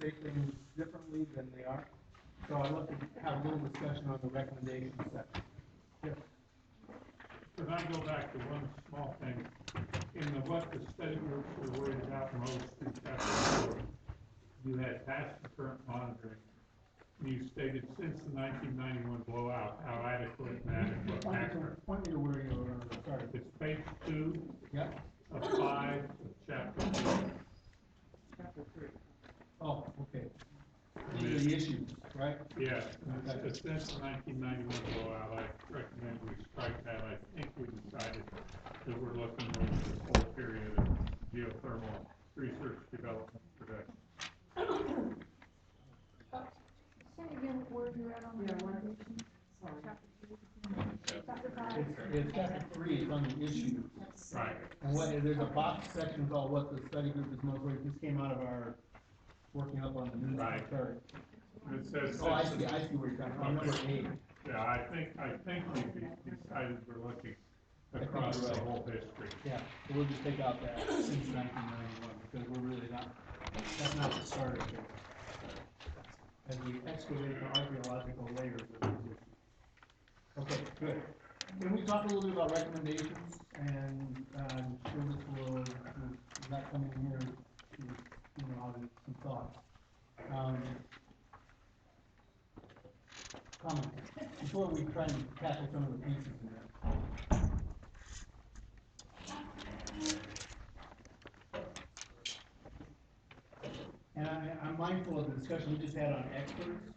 say things differently than they are. So I'd love to have a little discussion on the recommendation section. Yes. Could I go back to one small thing? In the what the study groups were worried about most in chapter 4, you had past and current monitoring. You stated since the 1991 blowout, how adequate and adequate accurate. Point me to where you were. Sorry. It's page 2 Yep. of 5 of chapter 4. Chapter 3. Oh, okay. These are the issues, right? Yeah, since the 1991 blowout, I recommend we strike that. I think we decided that we're looking over this whole period of geothermal research, development, production. Say again where you're at on the recommendation. It's chapter 3, it's on the issues. Right. And there's a box section called what the study group is most worried. This came out of our working up on the news. Right. It says. Oh, I see where you're coming from. Number 8. Yeah, I think we decided we're looking across the whole history. Yeah, so we'll just take out that since 1991 because we're really not, that's not the starter here. As we excavate the archaeological layers of this issue. Okay, good. Can we talk a little bit about recommendations? And I'm sure this will not come in here, some thoughts. Comment before we try and tackle some of the pieces in there. And I'm mindful of the discussion we just had on experts.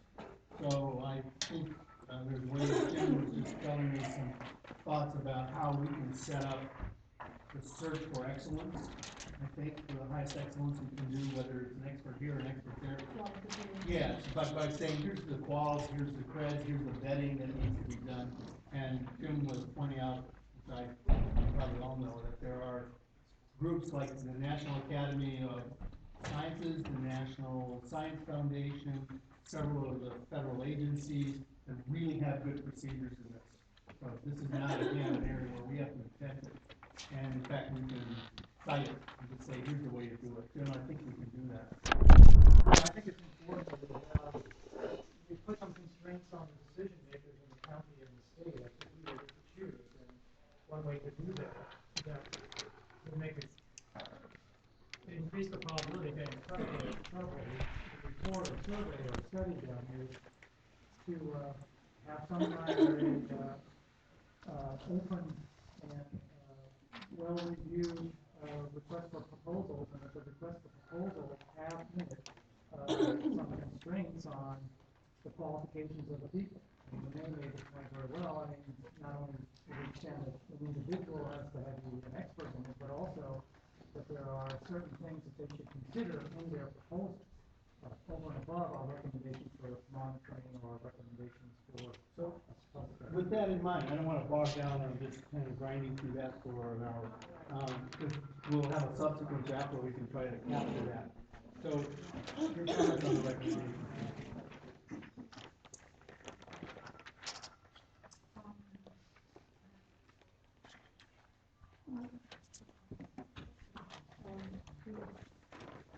So I think there's ways Jim was just telling me some thoughts about how we can set up the search for excellence. I think for the highest excellence we can do, whether it's an expert here or an expert there. Yes, but by saying here's the quals, here's the creds, here's the vetting that needs to be done. And Jim was pointing out, which I probably all know, that there are groups like the National Academy of Sciences, the National Science Foundation, several of the federal agencies that really have good procedures in this. So this is not, again, an area where we have to invent it. And in fact, we can cite it and just say, here's the way to do it. Jim, I think we can do that. I think it's important that we put some constraints on the decision makers in the county and the state as to who they get to choose. And one way to do that would make it increase the probability of getting trouble. The report or survey or study done is to have some kind of open and well-reviewed request for proposals, and if the request for proposal have in it some constraints on the qualifications of the people. I mean, the name made the point very well. I mean, not only to the extent that an individual has to have an expert in it, but also that there are certain things that they should consider in their proposal, over and above our recommendations for monitoring or recommendations for. So, with that in mind, I don't want to bog down on just kind of grinding through that for an hour. Because we'll have a subsequent chapter where we can try to capture that. So, your comments on the recommendation.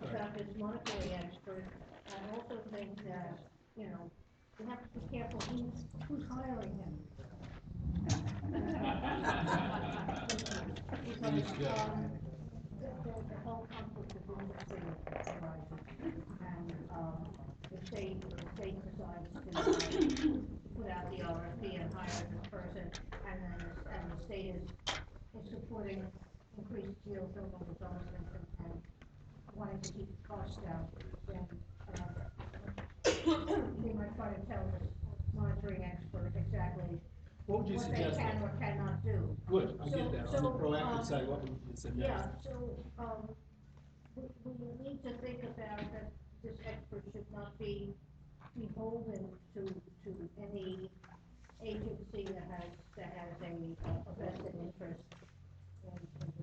About this monitoring expert, I also think that, we have to be careful who's hiring him. Because the whole conflict of interest arises, and the state decides to put out the RFP and hire this person, and the state is supporting increased geothermal development and wanting to keep the costs down, then they might try to tell this monitoring expert exactly what would you what suggest? They can or cannot do. Good, I get that. On the proactive side, what would you suggest? Yeah, so we need to think about that this expert should not be beholden to any agency that has a vested interest in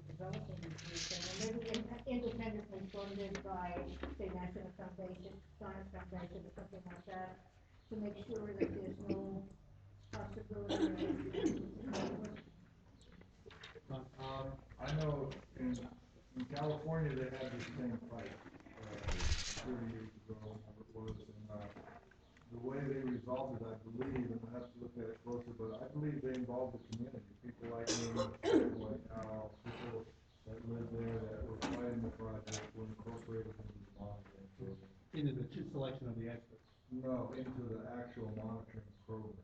developing this thing, and maybe independently funded by, say, National Foundation, Science Foundation, or something like that, to make sure that there's no possibility of I know in California they had this same fight 30 years ago. ago, whenever it was, and, the way they resolved it, I believe, and I have to look at it closer, but I believe they involved the community, people like me, people like Al, people that lived there that were fighting the project were incorporated into the monitoring program. Into the selection of the experts. No, into the actual monitoring program.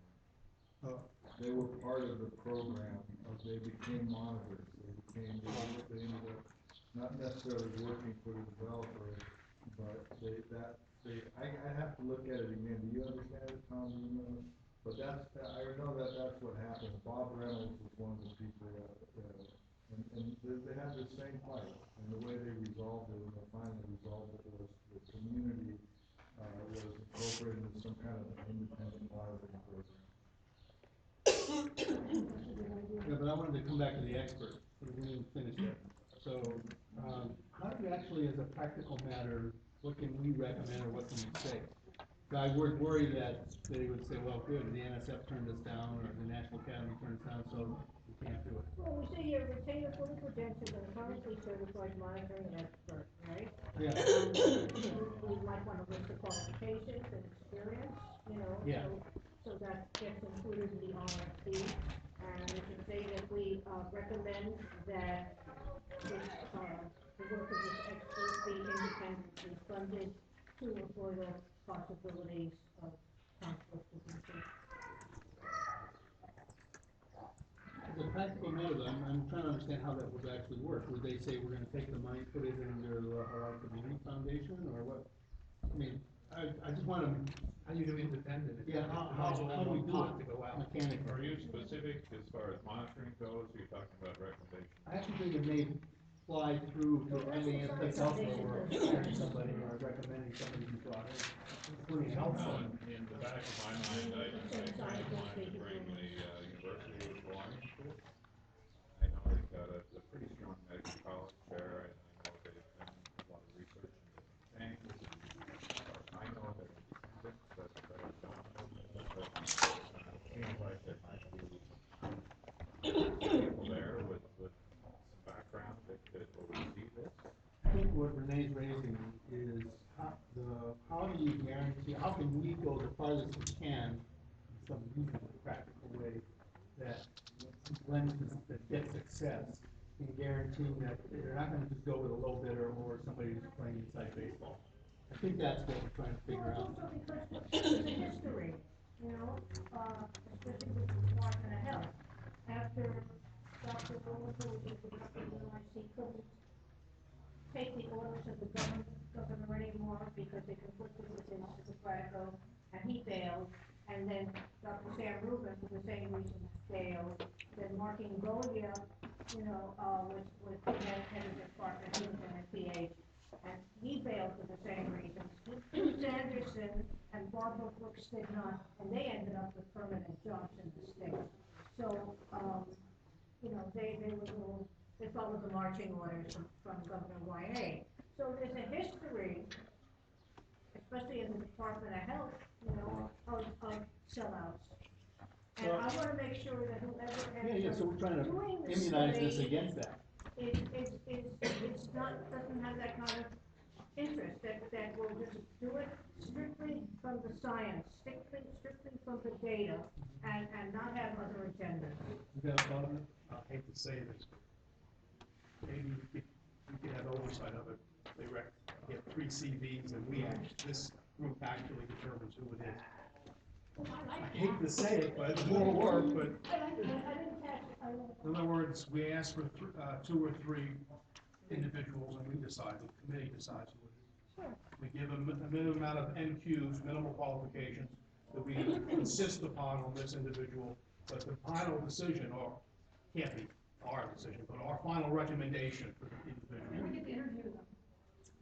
Oh. They were part of the program, they became monitors, they ended up not necessarily working for the developer, but I have to look at it again. Do you understand it, Tom? Do you know? But I know that's what happened. Bob Reynolds was one of the people and they had the same fight, and the way they resolved it, and they finally resolved it, was the community, was incorporated into some kind of an independent monitoring program. Yeah, but I wanted to come back to the expert, we didn't finish that. So, how do we actually, as a practical matter, what can we recommend or what can we say? I would worry that they would say, well, good, the NSF turned us down, or the National Academy turned us down, so we can't do it. Well, we say here, retain a fully credentialed and currently certified monitoring expert, right? Yeah. We might want to list the qualifications and experience, Yeah. so that gets included in the RFP. And we should say that we recommend that the work of this expert be independently funded to avoid the possibilities of conflict of interest. As a practical matter, though, I'm trying to understand how that would actually work. Would they say we're gonna take the money, put it under the Hawaii Community Foundation, or what? I mean, I just wanna. How do you do independent? Yeah, how do we do it? To go out. Mechanically. Are you specific as far as monitoring goes, or you're talking about recommendations? I actually think it may fly through to any place else where we're hiring somebody or recommending somebody to be brought in, including health. In the back of my mind, I wanted to bring the university of belonging to it. I know they've got a pretty strong medical college there, and I know they've done a lot of research in different things. I know they're independent, but it seems like there might be people there with some background that could oversee this. I think what Renee's raising is how do you guarantee, how can we go the farthest we can in some reasonable practical way that get success in guaranteeing that they're not gonna just go with a low bidder or somebody who's playing inside baseball. I think that's what we're trying to figure out. Also because there's a history, especially with the Department of Health. After Dr. Oliveira was realized he couldn't take the orders of the governor anymore because they conflicted with his tobacco, and he bailed. And then Dr. Sam Rubin, for the same reason, failed. Then Mark Ingolia, was the head of the department, he was an FPH, and he failed for the same reasons. Bruce Anderson and Barbara Brooks did not, and they ended up with permanent jobs in the state. So, they followed the marching orders from Governor Wyatt. So there's a history, especially in the Department of Health, of sellouts. And I wanna make sure that whoever ends So we're up trying to doing the immunize this study against that. doesn't have that kind of interest, that will just do it strictly from the science, strictly from the data, and not have other agendas. You got a thought on it? I hate to say this, but maybe we could have oversight of it. They get 3 CVs and this group actually determines who it is. I hate to say it, but it's more work, but I didn't catch it. in other words, we ask for 2 or 3 individuals and we decide, the committee decides who it is. Sure. We give them a minimum amount of NQs, minimal qualifications, that we insist upon on this individual, but the final decision, or can't be our decision, but our final recommendation for the individual. We get to interview them.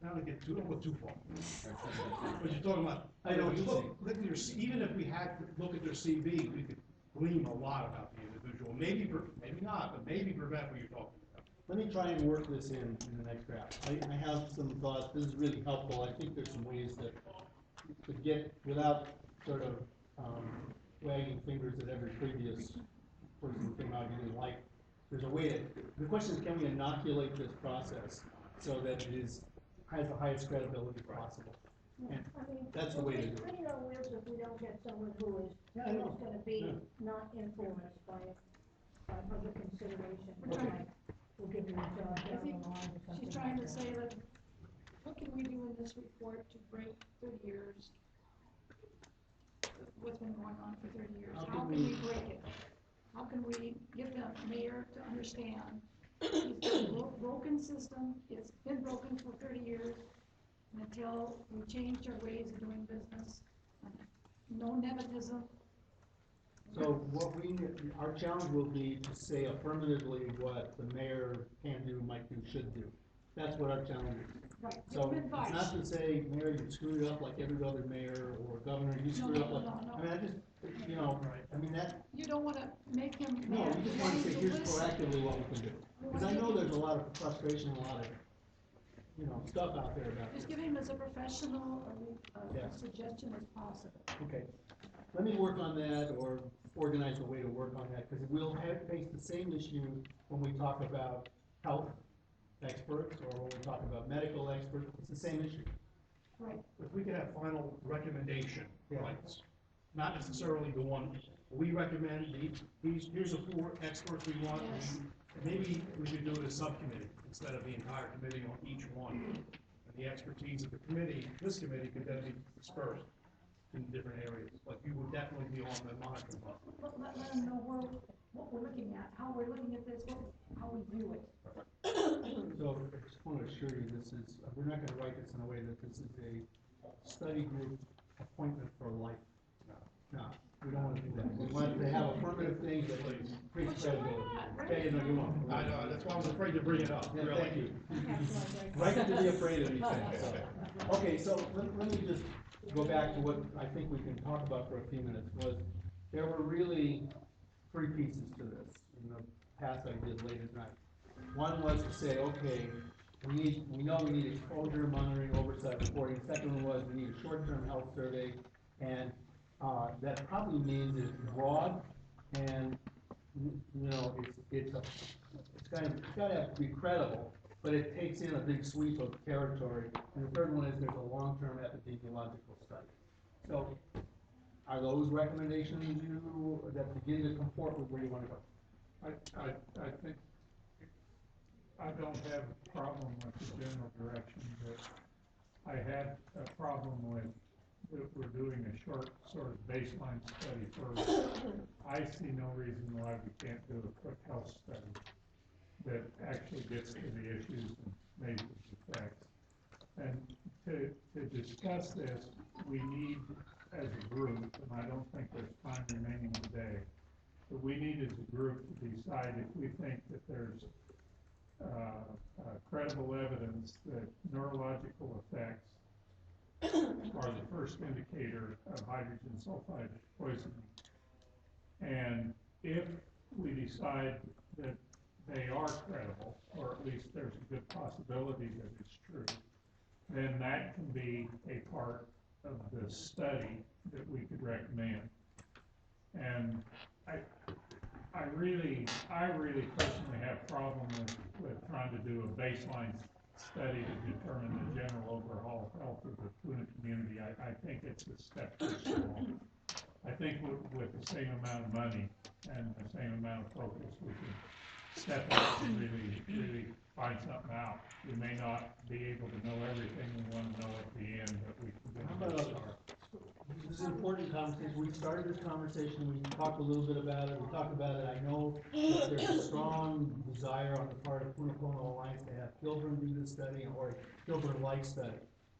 Now we get don't go too far. But you're talking about, I know what you're saying. look at even if we had to look at their CV, we could glean a lot about the individual. Maybe not, but maybe prevent what you're talking about. Let me try and work this in the next draft. I have some thoughts, this is really helpful. I think there's some ways to get, without sort of wagging fingers at every previous person who came out you didn't like. There's a way the question is, can we inoculate this process so that it has the highest credibility possible? And That's the way to do it. We know if we don't get someone who is, Yeah, I know. who's gonna be Yeah. not influenced by other considerations, Okay. like, we'll give you a job I down think the line or something. she's trying to like say that, what can we do in this report to break 30 years? What's been going on for 30 years? How How can can we we- break it? How can we get the mayor to understand? It's a broken system, it's been broken for 30 years, and until we change our ways of doing business, no nepotism. So what our challenge will be to say affirmatively what the mayor can do, might do, should do. That's what our challenge is. Right, give So them it's advice. not to say, mayor, you screwed it up like every other mayor, or governor, you screwed it up like, No. I mean, I just, you know, I mean, that, You don't wanna make him no, mad. we just You wanna want say, him here's listen. proactively what we can do. Cause I know there's a lot of frustration, a lot of, you know, stuff out there about this. Just give him as a professional, Yeah. a suggestion as possible. Okay, let me work on that, or organize a way to work on that, because we'll face the same issue when we talk about health experts, or when we talk about medical experts, it's the same issue. Right. If we could have final recommendation, Yeah. like, not necessarily the one, we recommend, here's the 4 experts we want. Yes. Maybe we should do it as subcommittee, instead of the entire committee on each one. And the expertise of the committee, this committee could then be dispersed in different areas, like you would definitely be on the monitoring button. Let them know what we're looking at, how we're looking at this, how we view it. So I just want to assure you, this is, we're not going to write this in a way that this is a study group appointment for life. No, we don't want to do that. We want to have affirmative things that increase credibility. Yeah, you know, you won't. I know, that's why I was afraid to bring it up, Yeah, really. thank you. Right to be afraid of these things, so. Okay, so let me just go back to what I think we can talk about for a few minutes, was there were really 3 pieces to this in the past I did late at night. One was to say, okay, we know we need exposure monitoring, oversight reporting. Second one was we need a short-term health survey, and that probably means it's broad, and you know, it's gotta have to be credible, but it takes in a big sweep of territory. And the third one is there's a long-term epidemiological study. So, are those recommendations that begin to comport with where you want to go? I think, I don't have a problem with the general direction, but I had a problem with that we're doing a short sort of baseline study first. I see no reason why we can't do a quick health study that actually gets to the issues and measures effects. And to discuss this, we need, as a group, and I don't think there's time remaining today, but we need as a group to decide if we think that there's credible evidence that neurological effects are the first indicator of hydrogen sulfide poisoning. And if we decide that they are credible, or at least there's a good possibility that it's true, then that can be a part of the study that we could recommend. And I really personally have problem with trying to do a baseline study to determine the general overall health of the Puna community. I think it's a step too small. I think with the same amount of money and the same amount of focus, we can step up and really find something out. We may not be able to know everything we want to know at the end, but we can How get a about good start. This is an important conversation. We started this conversation, we talked a little bit about it, we talked about it. I know that there's a strong desire on the part of Puna Alliance to have Kilburn do this study, or a Kilburn-like study.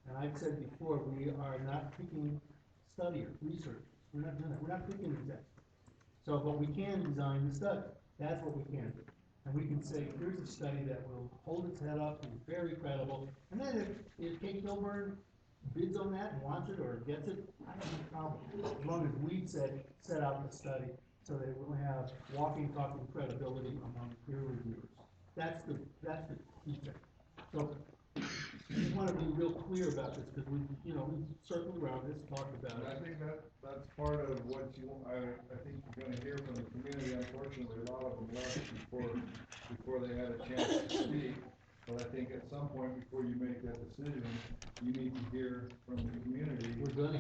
And I've said before, we are not picking studiers, researchers. We're not doing that. We're not picking these experts. So, but we can design the study. That's what we can do. And we can say, here's a study that will hold its head up, be very credible. And then if Kate Kilburn bids on that and wants it or gets it, I don't have a problem. As long as we set out the study so that it will have walking, talking credibility among peer reviewers. That's the key thing. So I just want to be real clear about this, because we circled around this, talked about And I it. think that's part of what I think you're gonna hear from the community. Unfortunately, a lot of them left before they had a chance to speak. But I think at some point before you make that decision, you need to hear from the community. We're gonna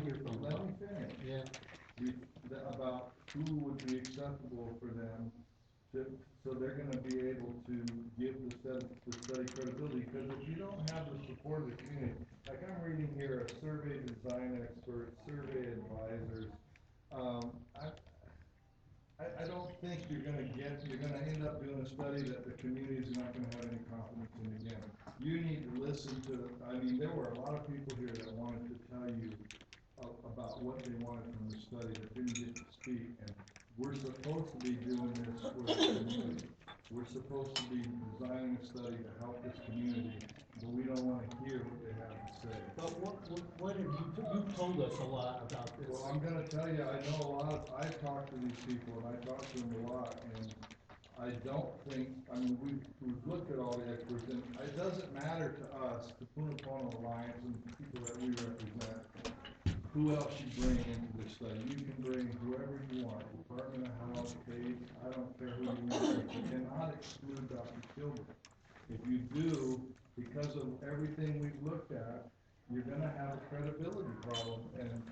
survey design experts, survey advisors. I don't think you're gonna end up doing a study that the community's not gonna have any confidence in again. You need to listen to, I mean, there were a lot of people here that wanted to tell you about what they wanted from the study that didn't get to speak, and we're supposed to be doing this for the community. We're supposed to be designing a study to help this community, but we don't wanna hear what they have to say. But what have you've told us a lot about this. Well, I'm gonna tell you, I know a lot I've talked to these people, and I talk to them a lot, and I don't think, I mean, we've looked at all the experts, and it doesn't matter to us, the Puna Alliance and the people that we represent, who else you bring into this study. You can bring whoever you want, Department of Health, state, I don't care who you want, but you cannot exclude Dr. Kilburn. If you do, because of everything we've looked at, you're gonna have a credibility problem, and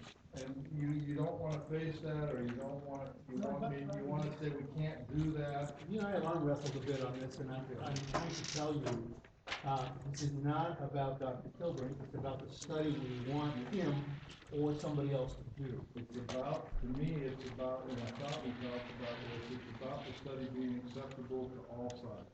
you don't wanna face that, or you wanna say we can't do that. You and I have arm wrestled a bit on this, and I'm trying to tell you, this is not about Dr. Kilburn, it's about the study we want him or somebody else to do. It's about, to me, it's about, and I thought we talked about this, it's about the study being acceptable to all sides.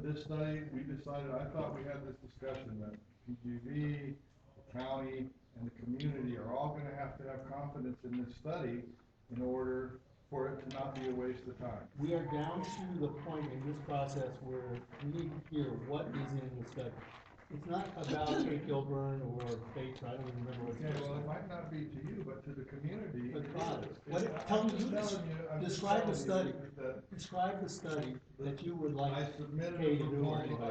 This study, we decided, I thought we had this discussion that PGV, the county, and the community are all gonna have to have confidence in this study in order for it to not be a waste of time. We are down to the point in this process where we need to hear what is in the study. It's not about Kate Kilburn or Bates, I don't even remember what Okay, well, it might not be to you, but to the community. But it is. what, I'm just telling you, describe the study. that Describe the study that you would like I submitted Kate a to do or proposal,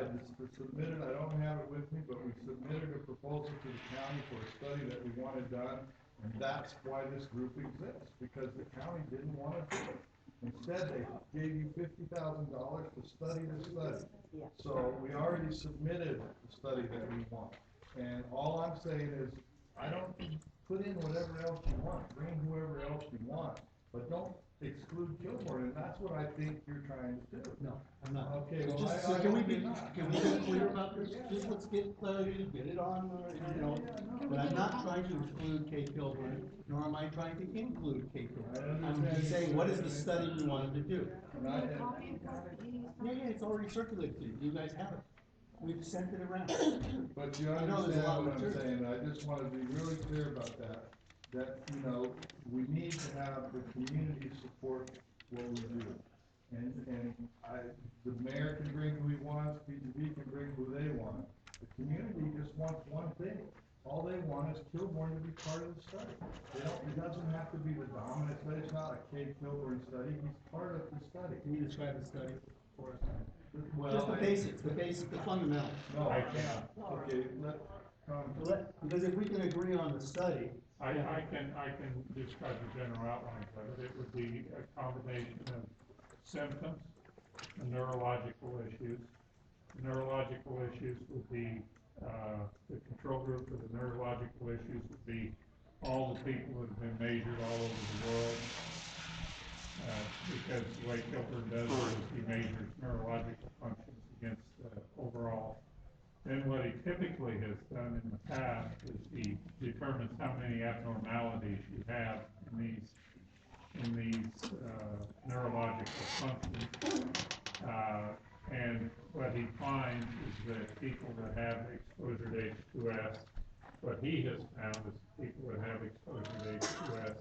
anybody. I don't have it with me, but we submitted a proposal to the county for a study that we wanted done, and that's why this group exists, because the county didn't wanna do it. Instead, they gave you $50,000 to study the study. So we already submitted the study that we want, and all I'm saying is, I don't, put in whatever else you want, bring whoever else you want, but don't exclude Kilburn, and that's what I think you're trying to do. No, I'm not. Okay, So well, just, I so can we hope be, you're not. can we be clear about this? Just let's get clarity, get it on, you know, but I'm not trying to exclude Kate Kilburn, nor am I trying to include Kate Kilburn. I'm just saying, what is the study you wanted to do? And I- Copy of what he needs. Yeah, it's already circulated to you, you guys have it. We've sent it around. But you I know there's a understand lot of what I'm material. saying, I just wanna be really clear about that, you know, we need to have the community support what we do. And the mayor can bring who he wants, PGV can bring who they want. The community just wants one thing, all they want is Kilburn to be part of the study. It doesn't have to be the dominant study, it's not a Kate Kilburn study, he's part of the study. Can you describe the study for us? Well, Just the basics, the fundamentals. No, I can't, okay, Because if we can agree on the study, I can describe the general outlines of it. It would be a combination of symptoms and neurological issues. The neurological issues would be, the control group for the neurological issues would be all the people that have been measured all over the world. Because the way Kilburn does it is he measures neurological functions against overall. Then what he typically has done in the past is he determines how many abnormalities you have in these neurological functions. And what he finds is that people that have exposure to H2S, what he has found is people that have exposure to H2S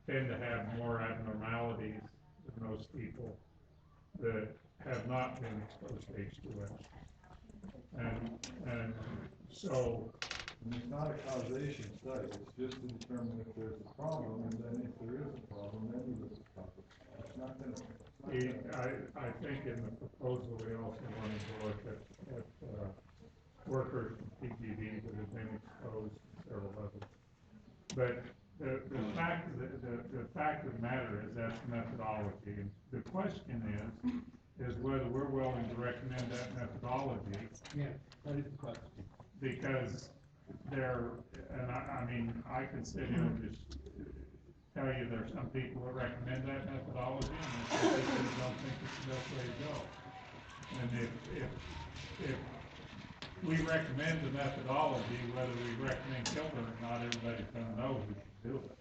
tend to have more abnormalities than those people that have not been exposed to H2S. And so. And it's not a causation study, it's just to determine if there's a problem, and then if there is a problem, then you look at the problem. It's not gonna. I think in the proposal, we also wanted to look at workers from PGD that have been exposed to several others. But the fact of the matter is that's the methodology. And the question is whether we're willing to recommend that methodology. yeah, that is the question. Because I mean, I can sit here and just tell you there's some people that recommend that methodology, and there's some people that don't think it's the best way to go. And if we recommend the methodology, whether we recommend Kilburn or not, everybody's gonna know who should do it.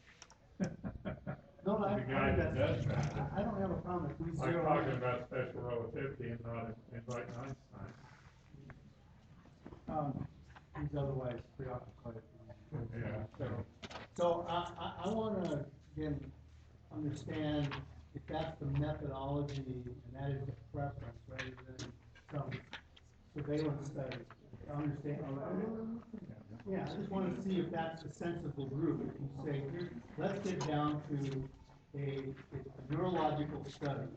No, The guy that does that. I don't have a problem if we Like zero. talking about special relativity and not inviting Einstein. He's otherwise preoccupied. Yeah. So I wanna, again, understand if that's the methodology and that is the preference rather than some surveillance study. Understand, yeah, I just wanna see if that's a sensible group. If you say, here, let's get down to a neurological study,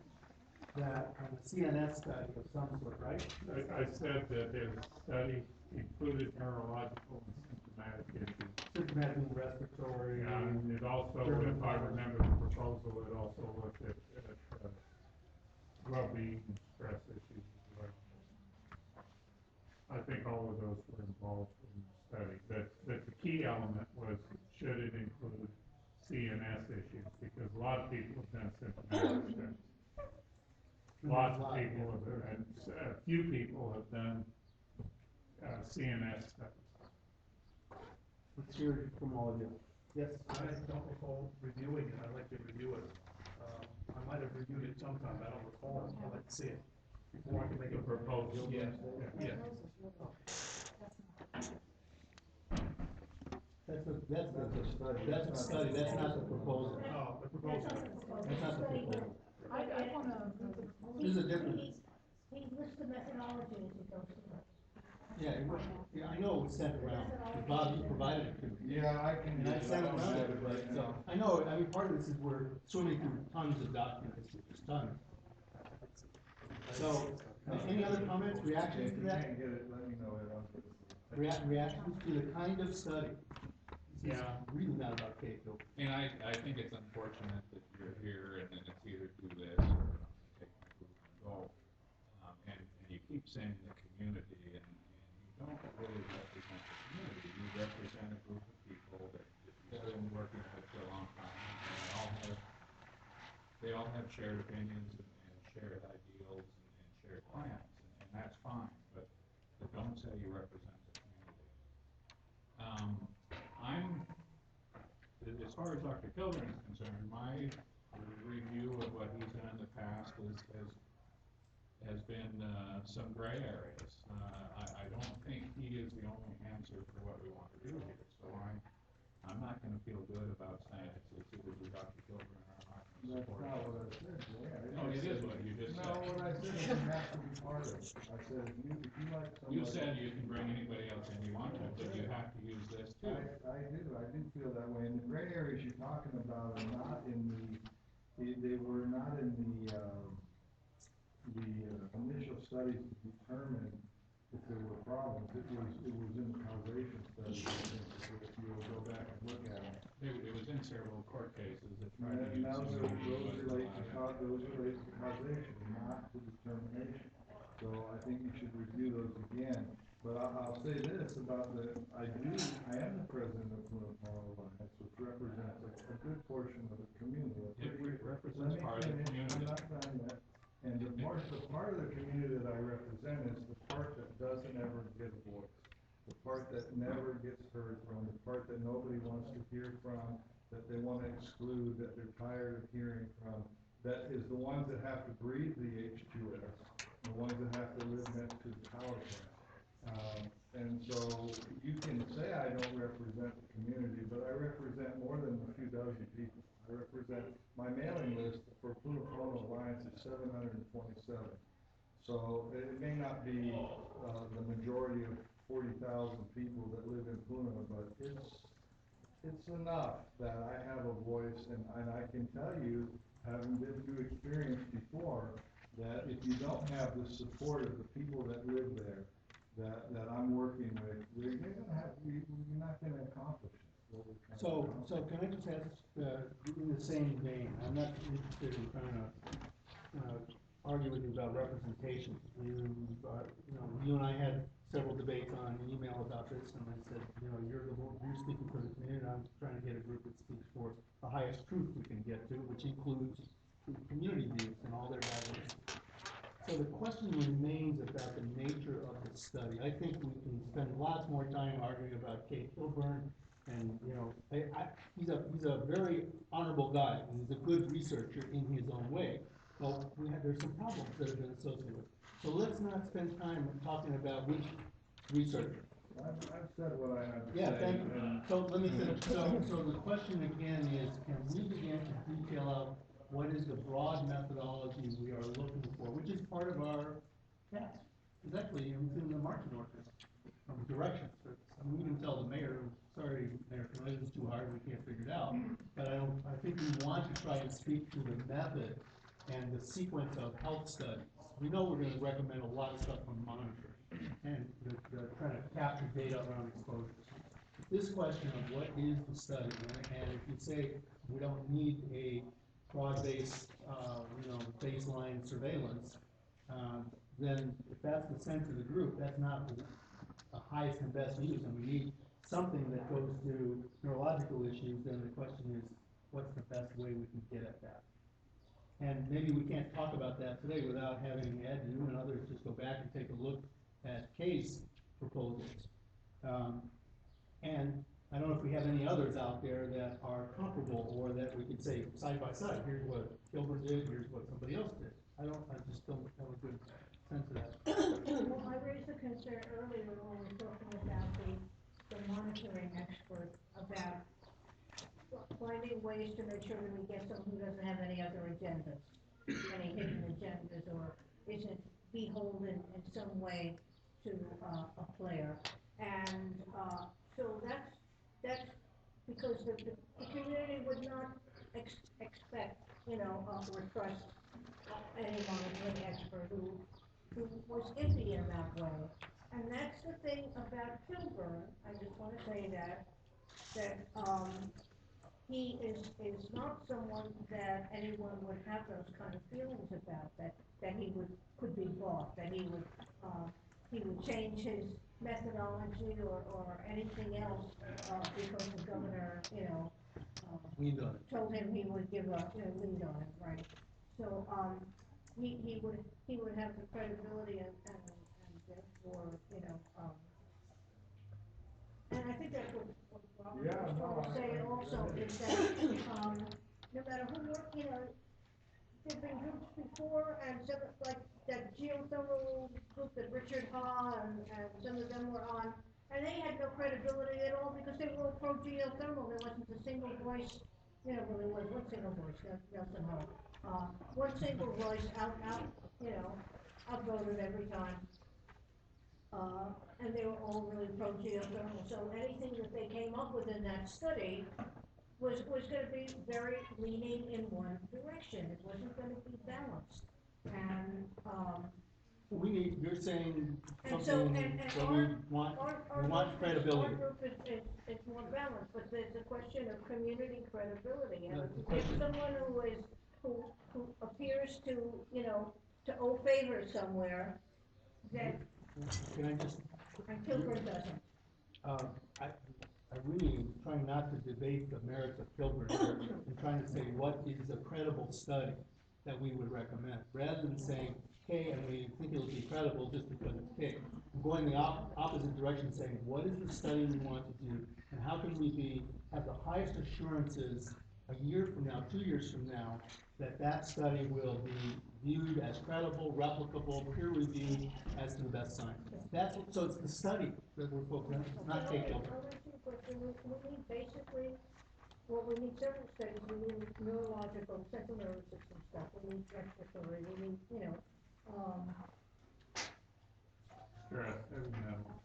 that, a CNS study of some sort, right? I said that his study included neurological and symptomatic issues. Symptomatic and respiratory. And it also, if I remember the proposal, it also looked at well-being and stress issues as well. I think all of those were involved in the study. But the key element was, should it include CNS issues? Because a lot of people have done symptomatic studies. Lots of people have, and a few people have done CNS studies. Let's hear it from all of you. Yes? I don't recall reviewing it, I'd like to review it. I might have reviewed it sometime, I don't recall, I'd like to see it before I can make a proposal. Yeah, yeah. That's a study, that's not the proposal. Oh, the proposal. That's not the proposal. I wanna, This is a different, He lists the methodology as he goes through it. yeah, I know it was sent around, because Bob, you provided it to me. Yeah, I can. And I sent it around, it right, so, I know, I mean, part of this is we're swimming through tons of documents, just tons. So, any other comments, reactions to If you that? can't get it, let me know it, I'll put it. Reactions to the kind of study? This is Yeah. really not about Cato. And I think it's unfortunate that you're here and then it's either do this or I'm gonna take my group and go. And you keep saying the community and you don't really represent the community. You represent a group of people that you've been working with for a long time and they all have shared opinions and shared ideals and shared plans and that's fine, but don't say you represent the community. As far as Dr. Kilburn is concerned, my review of what he's done in the past has been some gray areas. I don't think he is the only answer for what we want to do here, so I'm not gonna feel good about saying it's either do Dr. Kilburn or I'm not gonna That's support not it. what I said, Jay. No, it is what you just said. No, what I said is you have to be part of it. I said, if you like somebody. You said you can bring anybody else in you want to, but you have to use this too. I do feel that way, and the gray areas you're talking about are not in they were not in the initial studies to determine if there were problems. It was in the causation study, if you'll go back and look at it. It was in several court cases that tried to And use those this. relate to causation, not to determination. So I think you should review those again. But I'll say this about I am the president of Puna Geothermal Venture, which represents a good portion of the community. It represents part of the community. I'm not done yet. And the part of the community that I represent is the part that doesn't ever get a voice. The part that never gets heard from, the part that nobody wants to hear from, that they want to exclude, that they're tired of hearing from. That is the ones that have to breathe the H2S, the ones that have to live next to the power plant. And so you can say I don't represent the community, but I represent more than a few dozen people. I represent, my mailing list for Puna Geothermal Alliance is 727. So it may not be the majority of 40,000 people that live in Puna, but it's enough that I have a voice, and I can tell you, having been through experience before, that if you don't have the support of the people that live there, that I'm working with, you're not gonna accomplish it. So can I just ask, in the same vein, I'm not interested in trying to argue with you about representation. You and I had several debates on email about this, and I said, you're speaking for the community, I'm trying to get a group that speaks for the highest truth we can get to, which includes community views and all their diversity. So the question remains about the nature of the study. I think we can spend lots more time arguing about Kate Kilburn, and, you know, he's a very honorable guy, and he's a good researcher in his own way, but there's some problems that have been associated with it. So let's not spend time talking about which researcher. I've said what I have to say. Yeah, thank you. and- So let me finish. So the question again is, can we begin to detail out what is the broad methodology we are looking for, which is part of our task? Exactly, it's in the marching orders, directions. And we can tell the mayor, sorry, Mayor, this is too hard, we can't figure it out. But I think we want to try to speak to the method and the sequence of health studies. We know we're gonna recommend a lot of stuff on monitoring and the trying to capture data around exposures. This question of what is the study, and if you say we don't need a broad-based, baseline surveillance, then if that's the sense of the group, that's not the highest and best use, and we need something that goes to neurological issues, then the question is, what's the best way we can get at that? And maybe we can't talk about that today without having Ed, you and others just go back and take a look at case proposals. And I don't know if we have any others out there that are comparable, or that we could say side by side, here's what Gilbert did, here's what somebody else did. I just don't have a good sense of that. Well, I raised a concern earlier when we were talking about the monitoring expert, about finding ways to make sure that we get someone who doesn't have any other agendas, any hidden agendas, or isn't beholden in some way to a player. And so that's because the community would not expect, or trust any monitoring expert who was iffy in that way. And that's the thing about Kilburn, I just want to say that he is not someone that anyone would have those kind of feelings about, that he could be bought, that he would change his methodology or anything else, because the governor, told him he would give a, lead on it, right? So, he would have the credibility and therefore, and I think that's what Robert was trying to say also, is that, no matter who worked, there've been groups before, and some, like that geothermal group that Richard Ha and some of them were on, and they had no credibility at all because they were all pro-geothermal. There wasn't a single voice, well, there was one single voice, Nelson Ho. One single voice outvoted every time. And they were all really pro-geothermal. So anything that they came up with in that study was going to be very leaning in one direction. It wasn't going to be balanced. And you're saying and something so, that we want credibility. Our group is more balanced, but there's a question of community credibility. And That's the if question. someone who appears to, to owe favor somewhere, then, Can I just? and Kilburn doesn't. I really am trying not to debate the merits of Kilburn here. I'm trying to say what is a credible study that we would recommend, rather than saying, okay, and we think it'll be credible just because it's okay. I'm going the opposite direction, saying, what is the study we want to do, and how can we have the highest assurances a year from now, 2 years from now, that study will be viewed as credible, replicable, peer-reviewed, as to the best science. So it's the study that we're focused on, it's not take over. We need basically, we need several studies. We need neurological, central nervous system stuff. We need respiratory. We need, Stress,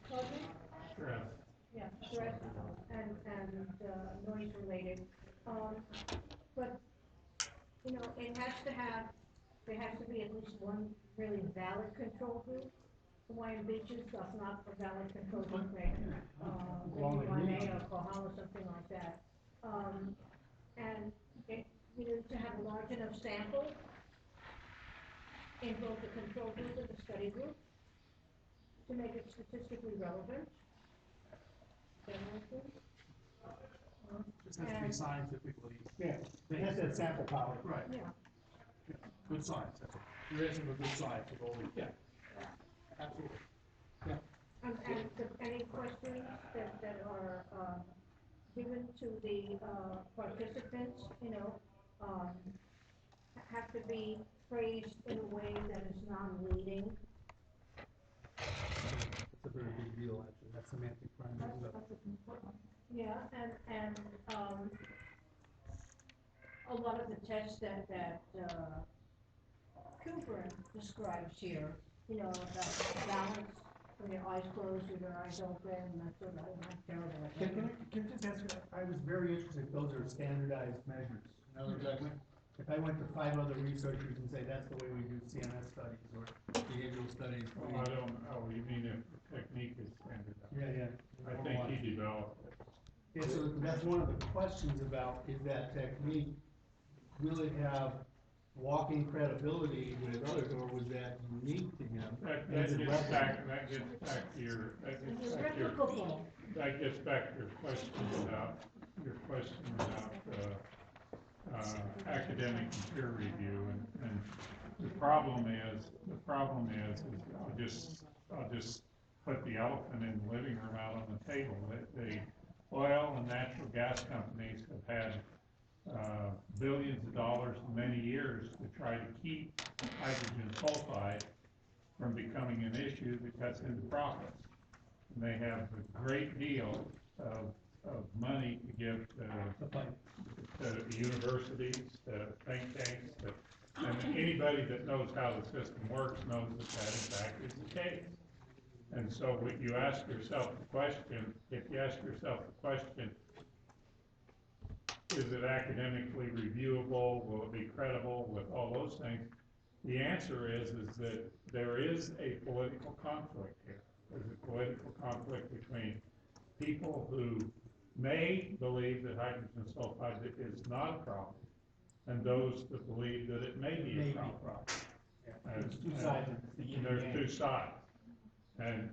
pardon? stress. Yeah, stress and noise related. But, there has to be at least one really valid control group. Hawaiian Beaches does not a valid control group, right? Maybe Rene or Pahoa, something like that. And to have a large enough sample in both the control group and the study group to make it statistically relevant. Just has to be scientifically. Yeah, it has that sample power. Right. Yeah. Good science, that's all. You're asking for good science, with all the, yeah. Absolutely. Yeah. Any questions that are, given to the, participants, have to be phrased in a way that is non-leading? It's a very big deal, actually, that's semantic crime. Yeah, and, a lot of the tests that Cooper describes here, about balance when your eyes closed or your eyes open, and that sort of, I'm terrible at that. Can I just ask, I was very interested, those are standardized measures. In other words, if I went to 5 other researchers and say, that's the way we do CMS studies or behavioral studies. Well, I don't know, you mean if the technique is standardized? Yeah. I think he developed it. Yeah, so that's one of the questions about, is that technique, will it have walking credibility with others, or was that unique to him? That Is it gets back to Replicable. your question about academic and peer review, and the problem is I'll just put the elephant in the living room out on the table. The oil and natural gas companies have had billions of dollars in many years to try to keep hydrogen sulfide from becoming an issue that cuts into profits. And they have a great deal of money to give to universities, to think tanks, and anybody that knows how the system works knows that that in fact is the case. And so when you ask yourself the question, is it academically reviewable? Will it be credible? With all those things, the answer is that there is a political conflict here. There's a political conflict between people who may believe that hydrogen sulfide is not a problem, and those that believe that it may be a problem. There's two sides. There's two sides. And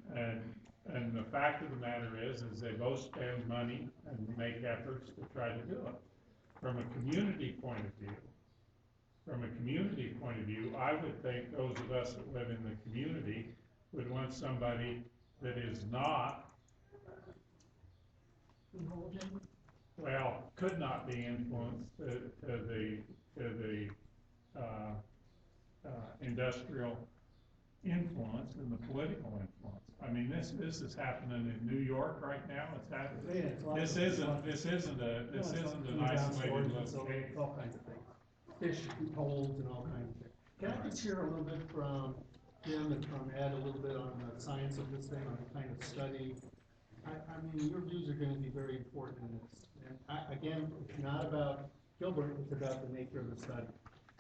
the fact of the matter is they both spend money and make efforts to try to do it. From a community point of view, I would think those of us that live in the community would want somebody that is not, could not be influenced to the industrial influence and the political influence. I mean, this is happening in New York right now. It's happening. This isn't an isolated location. All kinds of things. Fish holds and all kinds of things. Can I just hear a little bit from Jim and from Ed a little bit on the science of this thing, on the kind of study? I mean, your views are going to be very important in this. And again, it's not about Gilbert, it's about the nature of the study.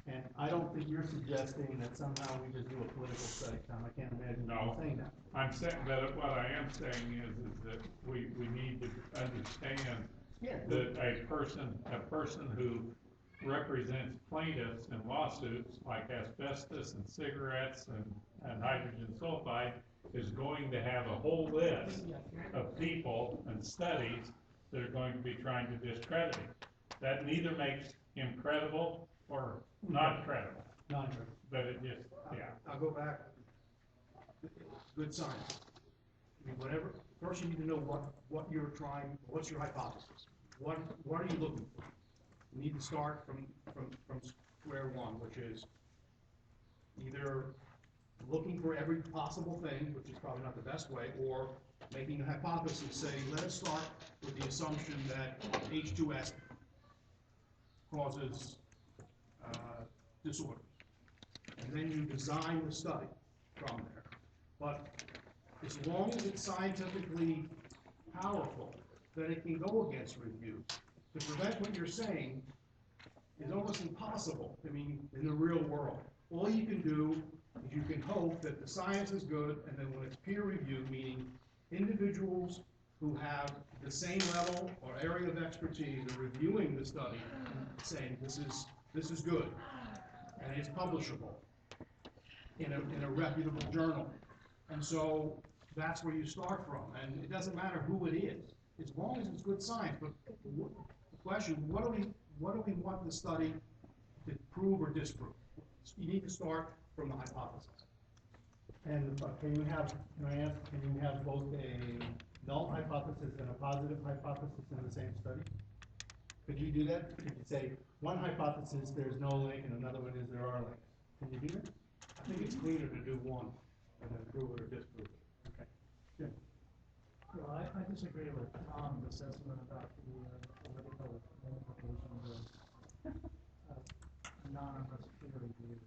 And I don't think you're suggesting that somehow we just do a political study, Tom. I can't imagine you saying that. I'm saying that what I am saying is that we need to understand that a person who represents plaintiffs in lawsuits like asbestos and cigarettes and hydrogen sulfide is going to have a whole list of people and studies that are going to be trying to discredit him. That neither makes him credible or not credible. Non-credible. But it just, yeah. I'll go back. Good science. I mean, whatever, first you need to know what you're trying, what's your hypothesis? What are you looking for? You need to start from square one, which is either looking for every possible thing, which is probably not the best way, or making a hypothesis saying, let us start with the assumption that H2S causes disorders. And then you design the study from there. But as long as it's scientifically powerful, then it can go against review. To prevent what you're saying is almost impossible, I mean, in the real world. All you can do is you can hope that the science is good, and then when it's peer reviewed, meaning individuals who have the same level or area of expertise are reviewing the study and saying this is good and it's publishable in a reputable journal. And so that's where you start from, and it doesn't matter who it is, as long as it's good science. But the question, what do we want the study to prove or disprove? You need to start from the hypothesis. And can I ask, can you have both a null hypothesis and a positive hypothesis in the same study? Could you do that? Could you say, one hypothesis, there's no link, and another one is there are links? Can you do that? I think it's cleaner to do one and then prove it or disprove it. Okay. Good. Well, I disagree with Tom's assessment about the political implications of anonymous peer review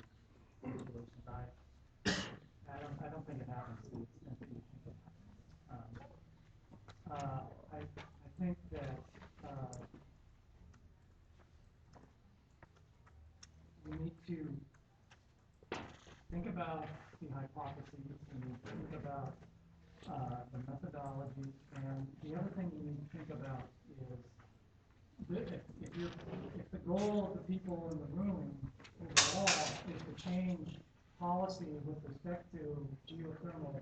situations. I don't think it happens to the extent that you think it happens. I think that we need to think about the hypotheses and think about the methodology, and the other thing you need to think about is if the goal of the people in the room overall is to change policy with respect to geothermal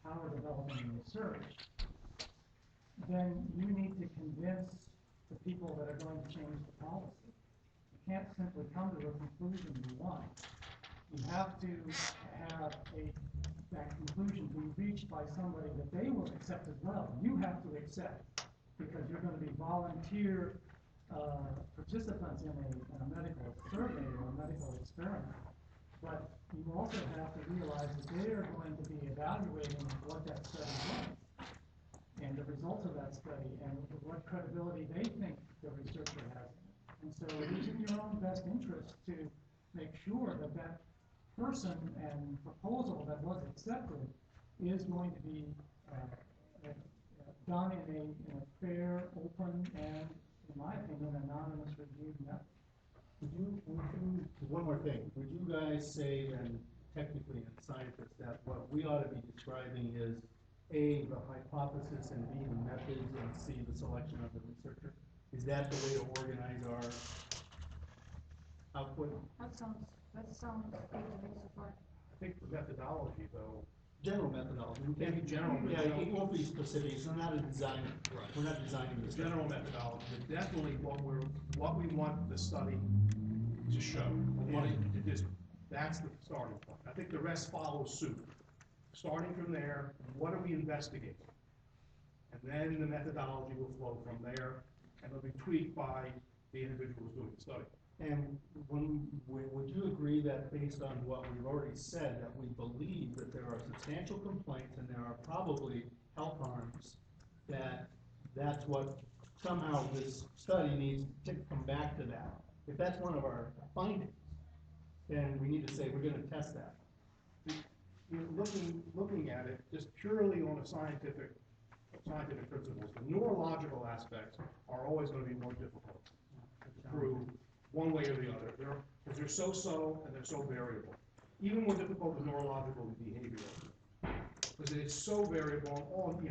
power development and research, then you need to convince the people that are going to change the policy. You can't simply come to a conclusion you want. You have to have that conclusion be reached by somebody that they will accept as well. You have to accept, because you're going to be volunteer participants in a medical survey or a medical experiment. But you also have to realize that they are going to be evaluating what that study was and the results of that study and what credibility they think the researcher has. And so it is in your own best interest to make sure that that person and proposal that was accepted is going to be done in a fair, open, and, in my opinion, anonymous review method. One more thing, would you guys say, and technically and scientists, that what we ought to be describing is A, the hypothesis, and B, the methods, and C, the selection of the researcher? Is that the way to organize our output? That sounds good to me so far. I think the methodology, though, General methodology. We can't Maybe general, but Yeah, general- it won't be specific, it's not a design, Right. we're not designing the this. general methodology, but definitely what we want the study to show. We want it to just, that's the starting point. I think the rest follows suit. Starting from there, what are we investigating? And then the methodology will flow from there, and it'll be tweaked by the individuals doing the study. And would you agree that based on what we've already said, that we believe that there are substantial complaints and there are probably health harms, that's what somehow this study needs to come back to that? If that's one of our findings, then we need to say we're gonna test that. Looking at it just purely on a scientific principles, the neurological aspects are always gonna be more difficult to prove one way or the other. Because they're so subtle and they're so variable. Even more difficult than neurological and behavioral. Because it's so variable, you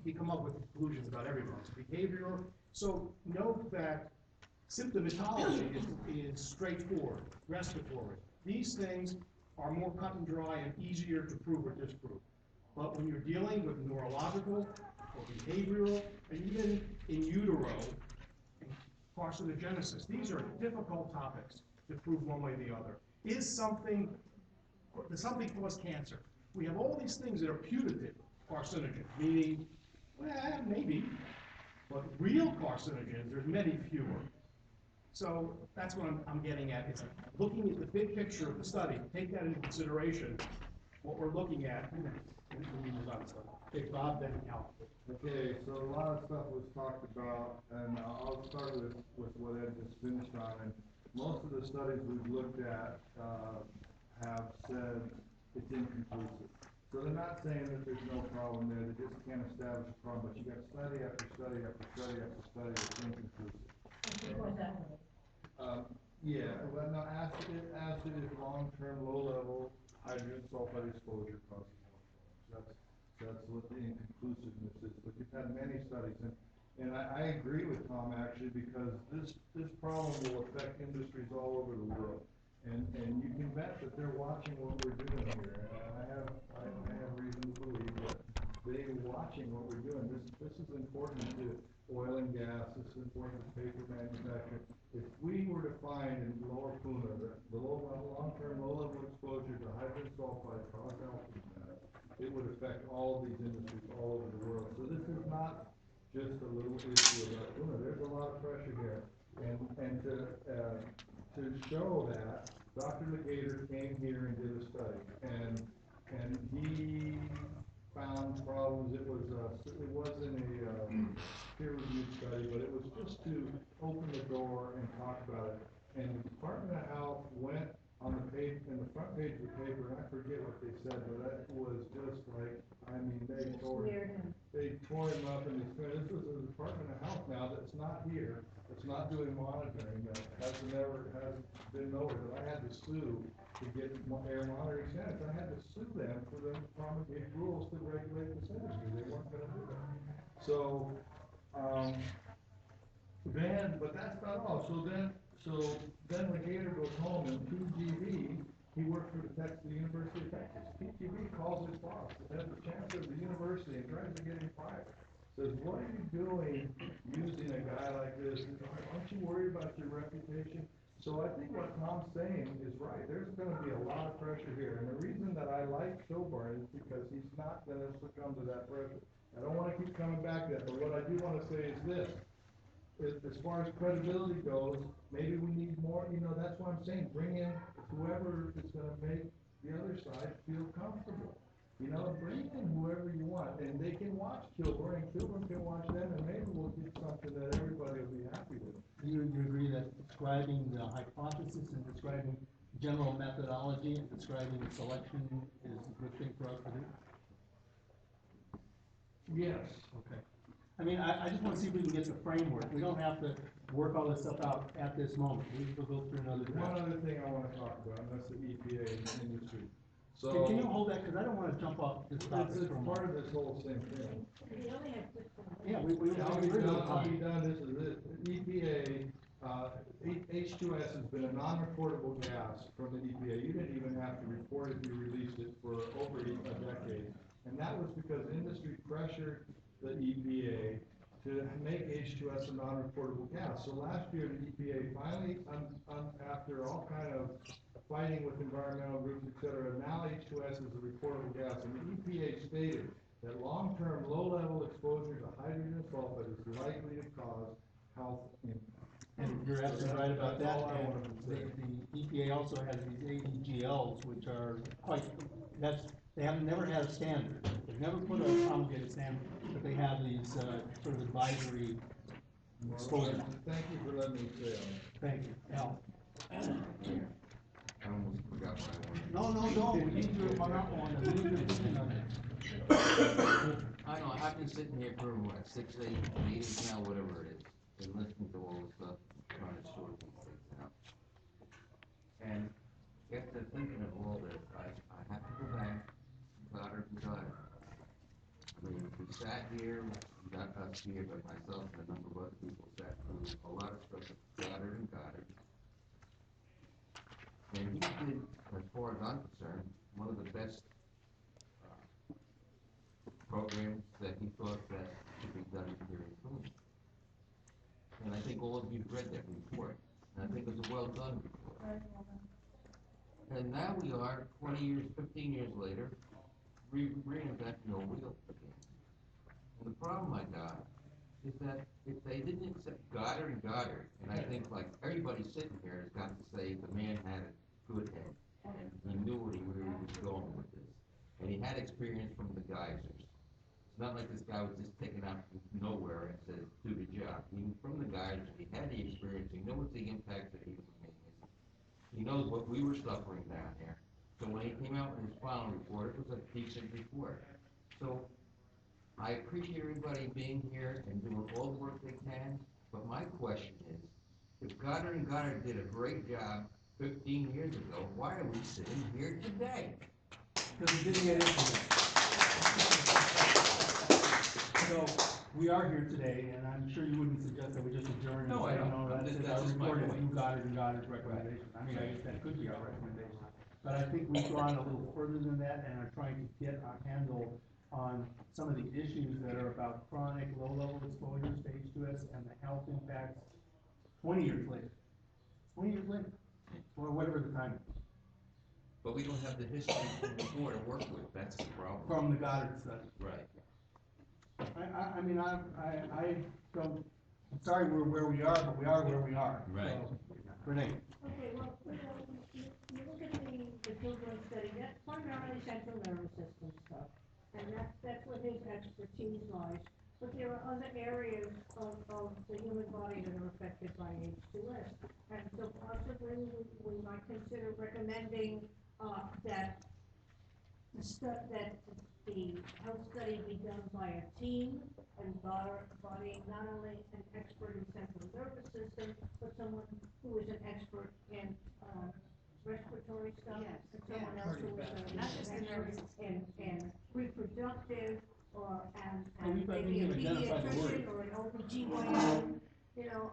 can come up with conclusions about everything. It's behavioral. So note that symptomatology is straightforward, respiratory. These things are more cut and dry and easier to prove or disprove. But when you're dealing with neurological or behavioral, and even in utero and carcinogenesis, these are difficult topics to prove one way or the other. Does something cause cancer? We have all these things that are putative carcinogens, meaning, well, maybe, but real carcinogens, there's many fewer. So that's what I'm getting at, is looking at the big picture of the study, take that into consideration, what we're looking at, when we design the study. Okay, Bob, then Al. Okay, so a lot of stuff was talked about, and I'll start with what Ed just finished on. And most of the studies we've looked at have said it's inconclusive. So they're not saying that there's no problem there, they just can't establish a problem, but you got study after study after study after study that's inconclusive. What's that? Yeah, well, no, acid is long-term, low-level hydrogen sulfide exposure causes more problems. That's what the inconclusiveness is. But you've had many studies, and I agree with Tom actually, because this problem will affect industries all over the world. And you can bet that they're watching what we're doing here. I have reason to believe that they're watching what we're doing. This is important to oil and gas, this is important to paper manufacturing. If we were to find in Lower Puna, the long-term low-level exposure to hydrogen sulfide caused alpha, it would affect all of these industries all over the world. So this is not just a little issue about Puna. There's a lot of pressure here. And to show that, Dr. Legator came here and did a study, and he found problems. It wasn't a peer-reviewed study, but it was just to open the door and talk about it. And the Department of Health went on the page, in the front page of the paper, and I forget what they said, but that was just like, I mean, they tore him up, and this was the Department of Health now that's not here, that's not doing monitoring, that has been nowhere, that I had to sue to get air monitoring standards. I had to sue them for them to promulgate rules to regulate this industry. They weren't gonna do that. So, but that's not all. So then Legator goes home, and PGV, he worked for the University of Texas. PGV calls his boss, the chancellor of the university, and tries to get him fired. Says, what are you doing using a guy like this? Aren't you worried about your reputation? So I think what Tom's saying is right. There's gonna be a lot of pressure here. And the reason that I like Kilburn is because he's not gonna succumb to that pressure. I don't wanna keep coming back to that, but what I do wanna say is this. As far as credibility goes, maybe we need more, that's what I'm saying, bring in whoever is gonna make the other side feel comfortable. Bring in whoever you want, and they can watch Kilburn, and Kilburn can watch them, and maybe we'll get something that everybody will be happy with. You agree that describing the hypothesis and describing general methodology and describing selection is a good thing for us to do? Yes. Okay. I mean, I just want to see if we can get the framework. We don't have to work all this stuff out at this moment. We will go through another draft. One other thing I want to talk about, and that's the EPA and the industry. So Can you hold that, because I don't want to jump off this topic it's for a part moment. of this whole same thing. We only have 6 minutes. Yeah, we I'll be agree done, with I'll be time. done, this is it. EPA, H2S has been a non-reportable gas from the EPA. You didn't even have to report it, you released it for over a decade. And that was because industry pressured the EPA to make H2S a non-reportable gas. So last year, the EPA finally, after all kind of fighting with environmental groups, et cetera, now H2S is a reportable gas. And the EPA stated that long-term low-level exposure to hydrogen sulfide is likely to cause health impacts. And you're absolutely right about That's that. all I And wanted to say. the EPA also has these ADGLs, which are they have never had a standard. They've never put a promulgated standard, but they have these sort of advisory exposure. Thank you for letting me say it. Thank you. Al? I almost forgot what I No, wanted. no, we need your on the opinion on it. I don't know, I've been sitting here for what, 6, 8 meetings now, whatever it is, and listening to all this stuff, trying to sort these things out. And after thinking of all this, I have to go back, Goddard and Goddard. I mean, we sat here, not us here, but myself and a number of other people sat through a lot of stuff with Goddard and Goddard. And he did, as far as I'm concerned, one of the best programs that he thought that should be done here in Puna. And I think all of you've read that report, and I think it was a well done report. And now we are, 20 years, 15 years later, reinventing the wheel again. And the problem I got is that if they didn't accept Goddard and Goddard, and I think like everybody sitting here has got to say the man had a good head, and he knew where he was going with this. And he had experience from the geysers. It's not like this guy was just taken out from nowhere and said, do the job. He was from the geysers, he had the experience, he knew what the impact that he was making. He knows what we were suffering down there. So when he came out with his final report, it was a decent report. So I appreciate everybody being here and doing all the work they can, but my question is, if Goddard and Goddard did a great job 15 years ago, why are we sitting here today? Because we didn't get into it. So, we are here today, and I'm sure you wouldn't suggest that we just adjourn and No, I say, don't. no, that's it, That's our just my report is point. you Goddard and Goddard's recommendation. I mean, I guess that could be our recommendation. But I think we've gone a little further than that and are trying to get a handle on some of the issues that are about chronic low-level exposures to H2S and the health impacts 20 years later. 20 years later, or whatever the time is, But we don't have the history from before to work with, that's the problem. from the Goddard study. Right. I mean, I don't, I'm sorry we're where we are, but we are where we are. Right. So, Rene. Okay, well, you look at the children's study, that's primarily central nervous system stuff, and that's where his expertise lies. But there are other areas of the human body that are affected by H2S. And so possibly we might consider recommending, that that the health study be done by a team embodying not only an expert in central nervous system, but someone who is an expert in, respiratory stuff. Yes, And someone else who is Not just the nervous in reproductive, and we've got- maybe a we can identify the pediatrician word. or an OBGYN, you know,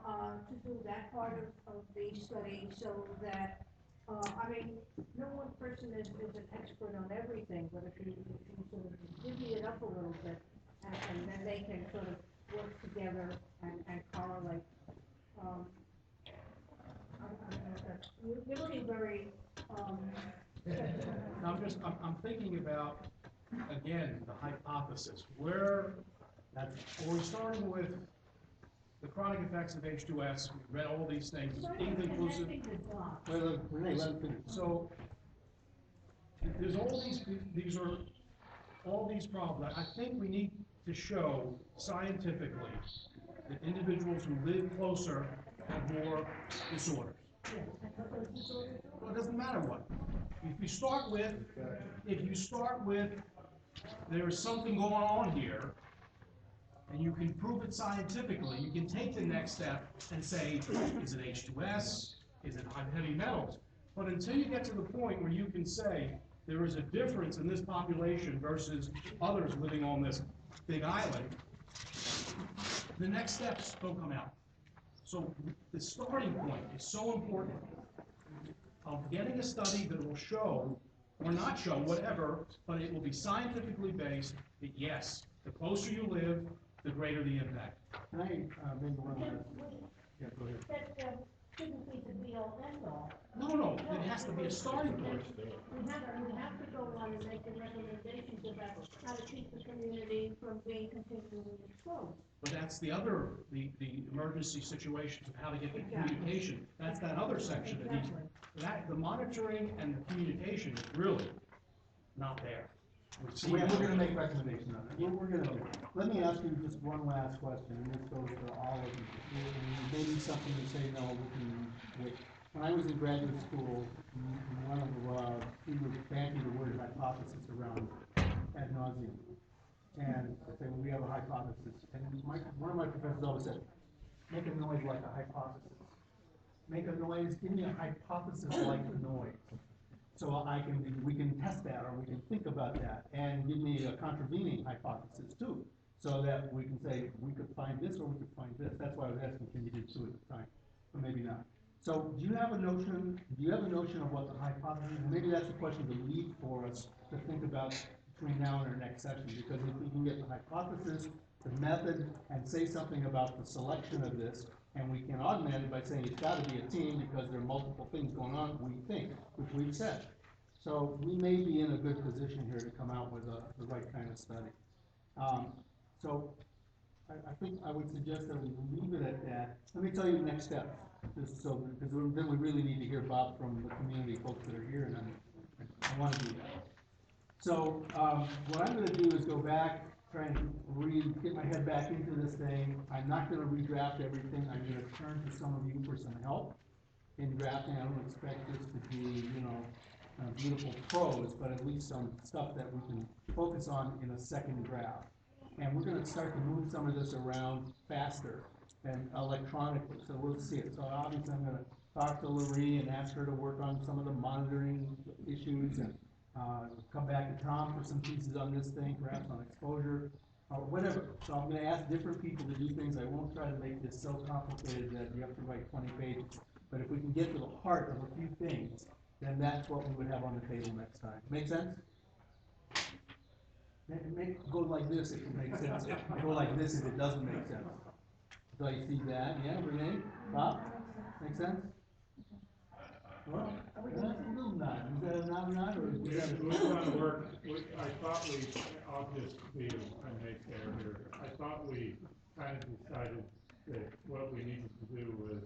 to do that part of the study so that, I mean, no one person is an expert on everything, but if you sort of divvy it up a little bit, and then they can sort of work together and correlate. I don't know if that's, you're looking very, I'm thinking about, again, the hypothesis, where, we're starting with the chronic effects of H2S, we read all these things, inconclusive. connecting the dots. Well, Rene, let him finish. So, there's all these are, all these problems. I think we need to show scientifically that individuals who live closer have more disorders. Well, it doesn't matter what. If you start with, there is something going on here, and you can prove it scientifically, you can take the next step and say, is it H2S? Is it heavy metals? But until you get to the point where you can say, there is a difference in this population versus others living on this big island, the next steps don't come out. So the starting point is so important of getting a study that will show, or not show, whatever, but it will be scientifically based that yes, the closer you live, the greater the impact. Can I, maybe one last, yeah, go ahead. That shouldn't be the be all end all. No, it has to be a starting point. We have to go on and make the recommendations about how to keep the community from being continually exposed. But that's the emergency situations of how to get the Exactly. communication. That's that other section that needs, the monitoring and the communication is really not there. We're gonna make recommendations on it. We're gonna do it. Let me ask you just one last question, and this goes to all of you. Maybe something to say, no, we can wait. When I was in graduate school, one of, we would bandy the word hypothesis around ad nauseum. And say, well, we have a hypothesis. And one of my professors always said, make a noise like a hypothesis. Make a noise, give me a hypothesis like the noise. So we can test that, or we can think about that, and give me a contravening hypothesis too, so that we can say, we could find this or we could find this. That's why I was asking, can you do two at a time, or maybe not. So do you have a notion of what the hypothesis is? Maybe that's a question to leave for us to think about between now and our next session, because if we can get the hypothesis, the method, and say something about the selection of this, and we can augment it by saying it's got to be a team because there are multiple things going on, we think, which we've said. So we may be in a good position here to come out with the right kind of study. So I think I would suggest that we leave it at that. Let me tell you the next step, just so, because then we really need to hear Bob from the community folks that are here, and I want to do that. So what I'm going to do is go back, try and get my head back into this thing. I'm not going to redraft everything. I'm going to turn to some of you for some help in drafting. I don't expect this to be, beautiful prose, but at least some stuff that we can focus on in a second draft. And we're going to start to move some of this around faster and electronically, so we'll see it. So obviously I'm going to talk to Loree and ask her to work on some of the monitoring issues, and come back to Tom for some pieces on this thing, perhaps on exposure, or whatever. So I'm going to ask different people to do things. I won't try to make this so complicated that you have to write 20 pages. But if we can get to the heart of a few things, then that's what we would have on the table next time. Make sense? Go like this if it makes sense, go like this if it doesn't make sense. Do I see that? Yeah, Renee? Bob? Make sense? Well, that's a little nod. Is that a nod or is that a? We want to work, I thought I'll just be a naysayer here. I thought we kind of decided that what we needed to do was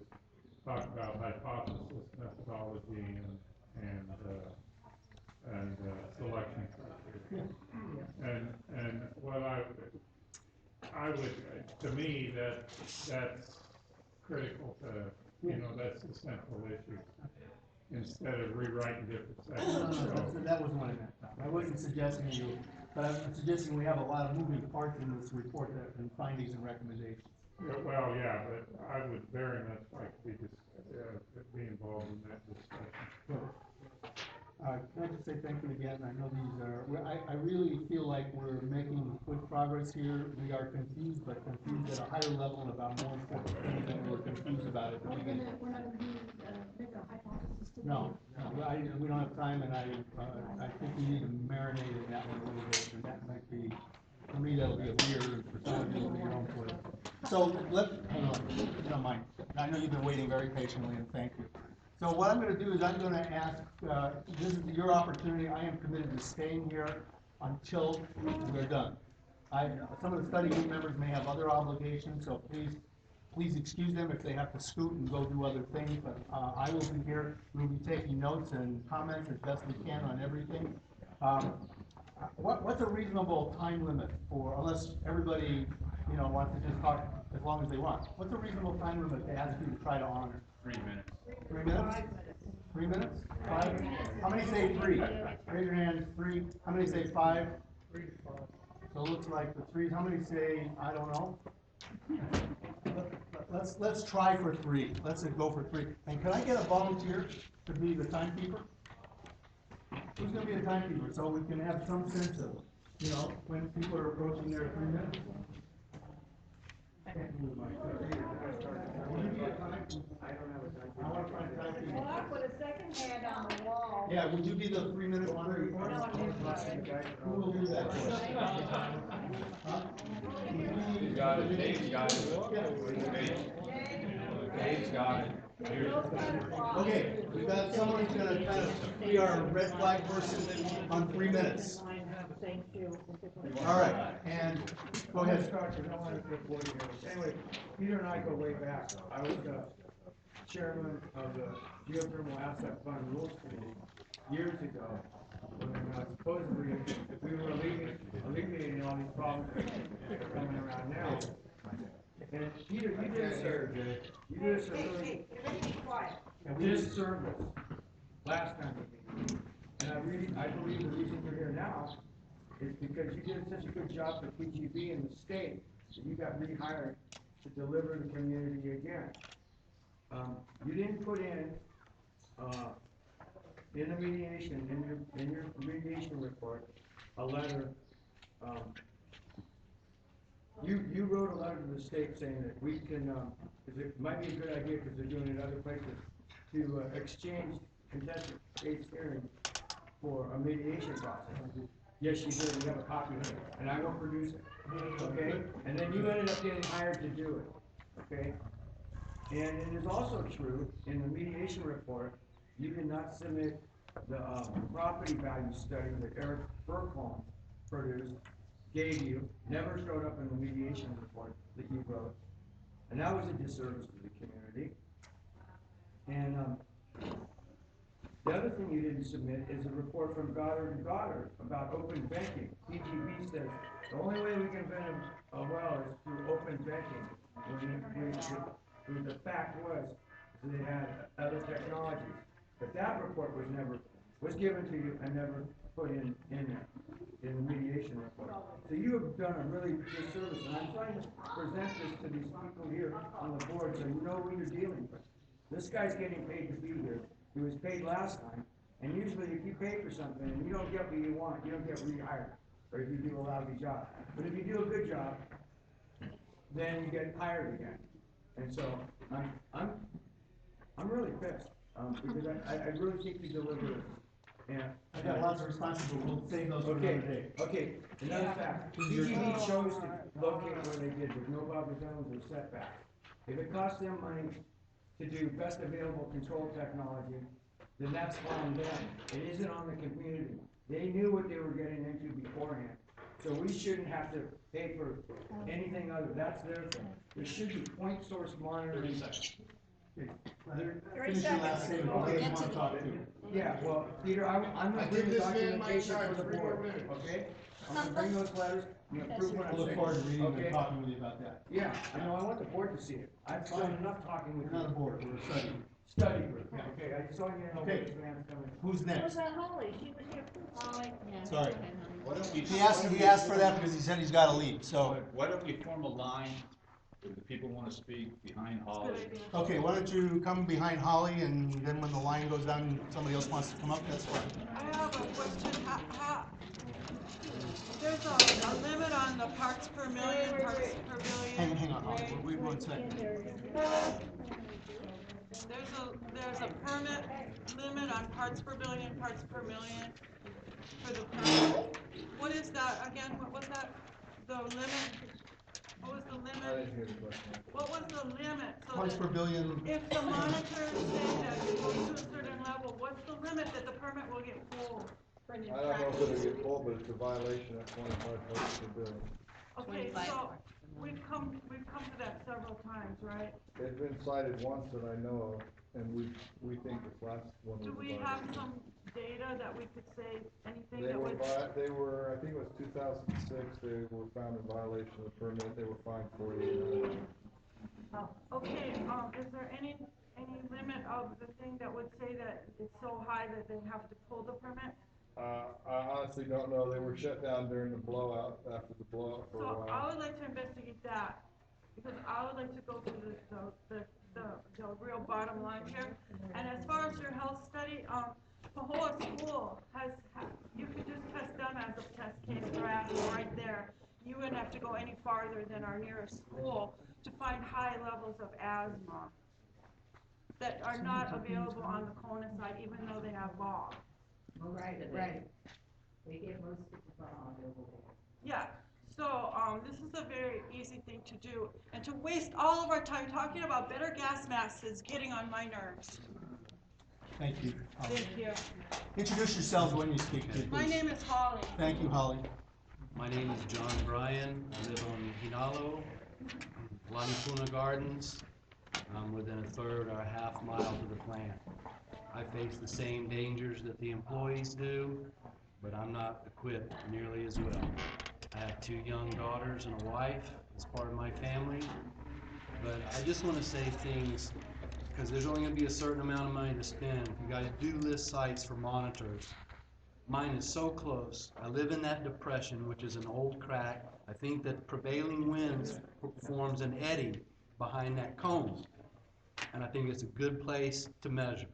talk about hypothesis methodology and selection criteria. And what I would, to me, that's critical to, that's the central issue. Instead of rewriting different sections. No, that wasn't what I meant. I wasn't suggesting you, but I'm suggesting we have a lot of moving parts in this report and findings and recommendations. Well, yeah, but I would very much like to be involved in that discussion. Can I just say thank you again? I know these are, I really feel like we're making good progress here. We are confused, but confused at a higher level and about more important things than we were confused about at the beginning. We're not gonna make a hypothesis today. No, we don't have time, and I think we need to marinate in that one a little bit, and that might be, for me, that'll be a beer, and for some of you, it'll be your own flavor. So, hang on, if you don't mind. I know you've been waiting very patiently, and thank you. So what I'm gonna do is I'm gonna ask, this is your opportunity. I am committed to staying here until we're done. Some of the study group members may have other obligations, so please excuse them if they have to scoot and go do other things, but I will be here. We'll be taking notes and comments as best we can on everything. What's a reasonable time limit for, unless everybody, wants to just talk as long as they want? What's a reasonable time limit to ask you to try to honor? 3 minutes. 3 minutes? 3 minutes? 5? How many say 3? Raise your hand, 3. How many say 5? 3 to 5. So it looks like the 3. How many say, I don't know? Let's try for 3. Let's go for 3. And can I get a volunteer to be the timekeeper? Who's going to be the timekeeper so we can have some sense of, when people are approaching their 3 minutes? I want to find a timekeeper. Well, I put a second hand on the wall. Yeah, would you be the 3 minute one for us? Who will do that? Huh? Dave's got it, Dave's got it. Dave's got it. Okay, we've got someone who's gonna kind of be our red flag person on 3 minutes. Thank you. All right, and go ahead. Anyway, Peter and I go way back. I was the chairman of the Geothermal Asset Fund Rules Committee years ago, when supposedly we were alleviating all these problems that are coming around now. And Peter, you did us a really disservice last time we meeting. And I believe the reason you're here now is because you did such a good job for PGB in the state that you got rehired to deliver the community again. You didn't put in the mediation, in your mediation report, a letter. You wrote a letter to the state saying that we can, it might be a good idea because they're doing it other places, to exchange contested case hearings for a mediation process. Yes, you did. We have a copy of it, and I will produce it. Okay, and then you ended up getting hired to do it. Okay, and it is also true in the mediation report, you did not submit the property value study that Eric Burkholm produced, gave you, never showed up in the mediation report that you wrote, and that was a disservice to the community. And the other thing you didn't submit is a report from Goddard & Goddard about open venting. PGB says the only way we can vent a well is through open venting. The fact was they had other technologies, but that report was given to you and never put in the mediation report. So you have done a really good service, and I'm trying to present this to these people here on the board so you know who you're dealing with. This guy's getting paid to be here. He was paid last time, and usually if you pay for something and you don't get what you want, you don't get rehired, or if you do a lousy job. But if you do a good job, then you get hired again. And so I'm really pissed because I really think you delivered And, I got lots of responses, but we'll save those for another day. okay, another fact, PGV chose to locate where they did with no buffer zones or setbacks. If it costs them money to do best available control technology, then that's on them. It isn't on the community. They knew what they were getting into beforehand. So we shouldn't have to pay for anything other, that's their thing. There should be point source monitoring. Finish your last statement, Okay. okay, want to talk to. Yeah, well, Peter, I'm gonna bring the documentation for the board, okay? I'm gonna bring those letters, I'm gonna prove what I'm We'll saying. look forward to reading Okay? and talking with you about that. Yeah, I know, I want the board to see it. I've done enough talking with We're not a you. board, we're a study. Study group, Yeah. okay, I just want you to know Okay. where this man's coming from. Who's What next? was that Holly? She was here too. Holly. Sorry. Why don't we? He asked for that because he said he's gotta leave, so. Why don't we form a line, if the people wanna speak behind Holly? Okay, why don't you come behind Holly, and then when the line goes down, and somebody else wants to come up, that's fine. I have a question, there's a limit on the parts per million, parts per billion. Hang on, Holly, we one second. There's a permit limit on parts per billion, parts per million for the permit. What is that, again, what was that, the limit? What was the I limit? didn't hear the question. What was the limit? So Parts that per billion, if the monitors say that it goes to a certain level, what's the limit that the permit will get pulled? I don't know if it'll get pulled, but it's a violation at 25 parts per billion. Okay, so we've come to that several times, right? It's been cited once that I know of, and we think this last one was Do a we have violation. some data that we could say anything They that were, would? they were, I think it was 2006, they were found in violation of the permit, they were fined $48. Okay, is there any limit of the thing that would say that it's so high that they have to pull the permit? I honestly don't know, they were shut down during the blowout, after the blowout for a So I while. would like to investigate that, because I would like to go to the real bottom line here. And as far as your health study, Pahoa School you could just test them as a test case for asthma right there. You wouldn't have to go any farther than our nearest school to find high levels of asthma that are not available on the Kona side, even though they have bog. Right. We get most of the bog over there. Yeah, so this is a very easy thing to do, and to waste all of our time talking about better gas masks is getting on my nerves. thank you. Holly. Thank you. Introduce yourselves when you speak, please. My name is Holly. Thank you, Holly. My name is John Bryan. I live on Hinalo, Lani Puna Gardens. I'm within a third or a half mile to the plant. I face the same dangers that the employees do, but I'm not equipped nearly as well. I have 2 young daughters and a wife as part of my family, but I just want to say things because there's only going to be a certain amount of money to spend. If you guys do list sites for monitors, mine is so close. I live in that depression, which is an old crack. I think that prevailing winds forms an eddy behind that cone, and I think it's a good place to measure.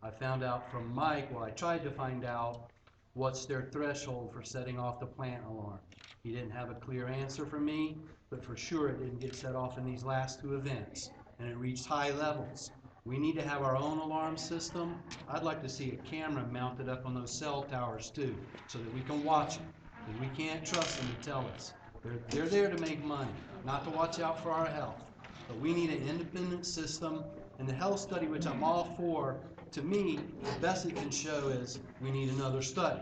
I found out from Mike, well, I tried to find out what's their threshold for setting off the plant alarm. He didn't have a clear answer for me, but for sure it didn't get set off in these last 2 events, and it reached high levels. We need to have our own alarm system. I'd like to see a camera mounted up on those cell towers too, so that we can watch them, because we can't trust them to tell us. They're there to make money, not to watch out for our health. But we need an independent system, and the health study, which I'm all for, to me, the best it can show is we need another study,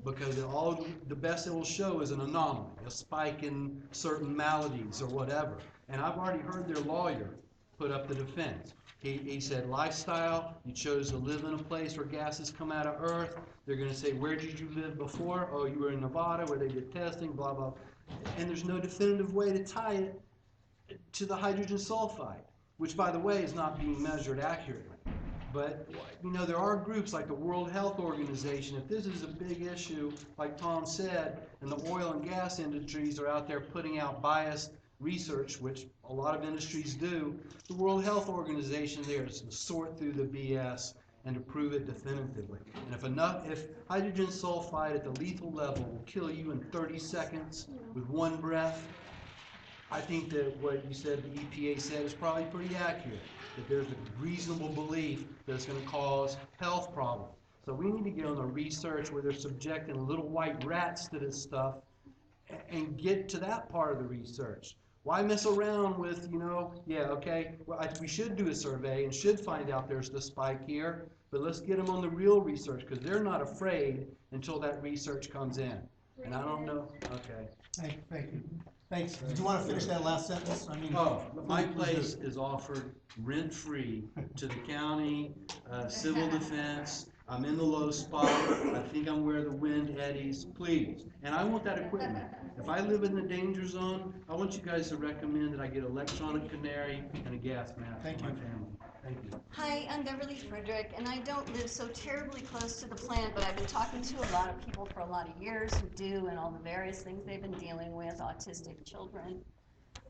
because the best it will show is an anomaly, a spike in certain maladies or whatever. And I've already heard their lawyer put up the defense. He said lifestyle, you chose to live in a place where gases come out of earth. They're going to say, where did you live before? Oh, you were in Nevada where they did testing, blah, blah. And there's no definitive way to tie it to the hydrogen sulfide, which, by the way, is not being measured accurately. But, you know, there are groups like the World Health Organization. If this is a big issue, like Tom said, and the oil and gas industries are out there putting out biased research, which a lot of industries do, the World Health Organization there is to sort through the BS and to prove it definitively. And if hydrogen sulfide at the lethal level will kill you in 30 seconds with one breath, I think that what you said, the EPA said, is probably pretty accurate, that there's a reasonable belief that it's going to cause health problems. So we need to get on the research where they're subjecting little white rats to this stuff and get to that part of the research. Why mess around with, yeah, okay, well, we should do a survey and should find out there's the spike here, but let's get them on the real research, because they're not afraid until that research comes in. And I don't know, okay. Thank you. Thanks. Did you want to finish that last sentence? I mean. Oh, my please place do. is offered rent-free to the county, civil defense. I'm in the low spot. I think I'm where the wind eddies, please. And I want that equipment. If I live in the danger zone, I want you guys to recommend that I get electronic canary and a gas mask for my family. Thank you. Hi, I'm Beverly Frederick, and I don't live so terribly close to the plant, but I've been talking to a lot of people for a lot of years who do, and all the various things they've been dealing with, autistic children,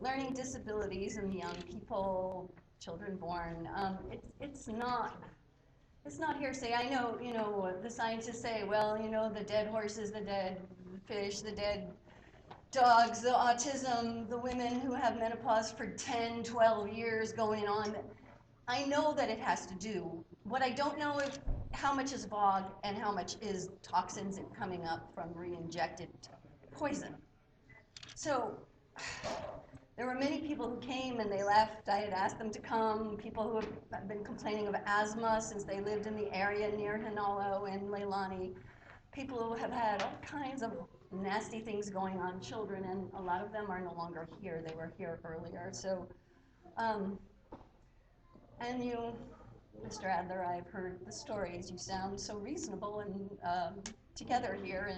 learning disabilities, and young people, children born. It's not hearsay. I know, the scientists say, well, the dead horses, the dead fish, the dead dogs, the autism, the women who have menopause for 10, 12 years going on. I know that it has to do. What I don't know is how much is fog and how much is toxins coming up from re-injected poison. So there were many people who came and they left. I had asked them to come, people who have been complaining of asthma since they lived in the area near Hinalo and Leilani, people who have had all kinds of nasty things going on, children, and a lot of them are no longer here. They were here earlier. So, and you, Mr. Adler, I've heard the stories. You sound so reasonable and together here,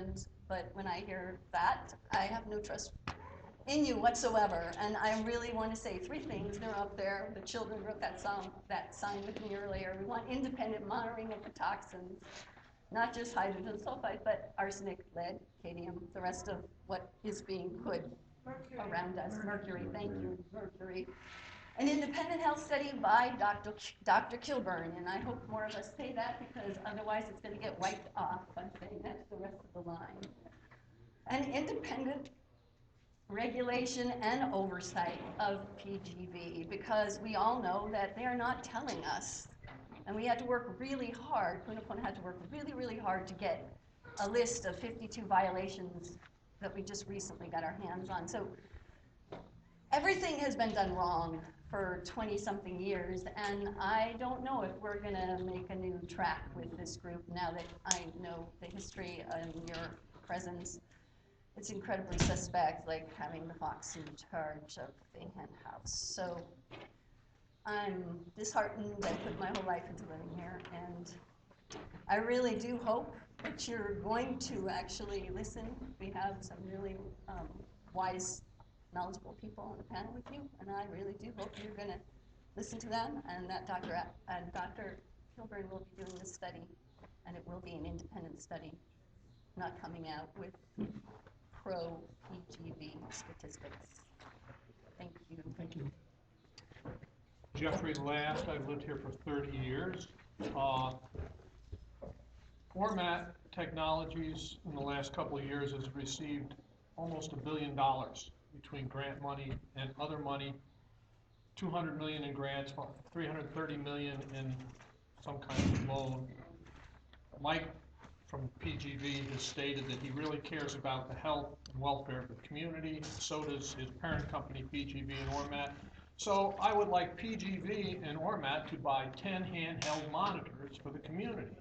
but when I hear that, I have no trust in you whatsoever. And I really want to say three things. They're up there. The children wrote that sign with me earlier. We want independent monitoring of the toxins, not just hydrogen sulfide, but arsenic, lead, cadmium, the rest of what is being put around us. Mercury, thank you, mercury. An independent health study by Dr. Kilburn, and I hope more of us say that, because otherwise it's going to get wiped off by saying that to the rest of the line. An independent regulation and oversight of PGV, because we all know that they're not telling us. And we had to work really hard, Puna had to work really, really hard to get a list of 52 violations that we just recently got our hands on. So everything has been done wrong for 20-something years, and I don't know if we're gonna make a new track with this group now that I know the history and your presence. It's incredibly suspect, like having the fox in charge of the hen house. So I'm disheartened. I put my whole life into living here, and I really do hope that you're going to actually listen. We have some really wise, knowledgeable people on the panel with you, and I really do hope you're going to listen to them, and that Dr. Kilburn will be doing this study, and it will be an independent study, not coming out with pro-PGV statistics. Thank you. Thank you. Jeffrey Last, I've lived here for 30 years. Format Technologies in the last couple of years has received almost $1 billion between grant money and other money, $200 million in grants, $330 million in some kind of loan. Mike from PGV has stated that he really cares about the health and welfare of the community. So does his parent company, PGV and Ormat. So I would like PGV and Ormat to buy 10 handheld monitors for the community.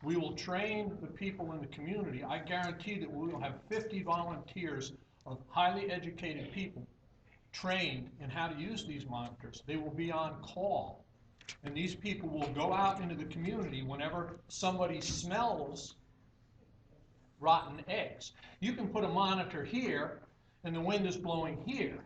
We will train the people in the community. I guarantee that we will have 50 volunteers of highly educated people trained in how to use these monitors. They will be on call. And these people will go out into the community whenever somebody smells rotten eggs. You can put a monitor here and the wind is blowing here.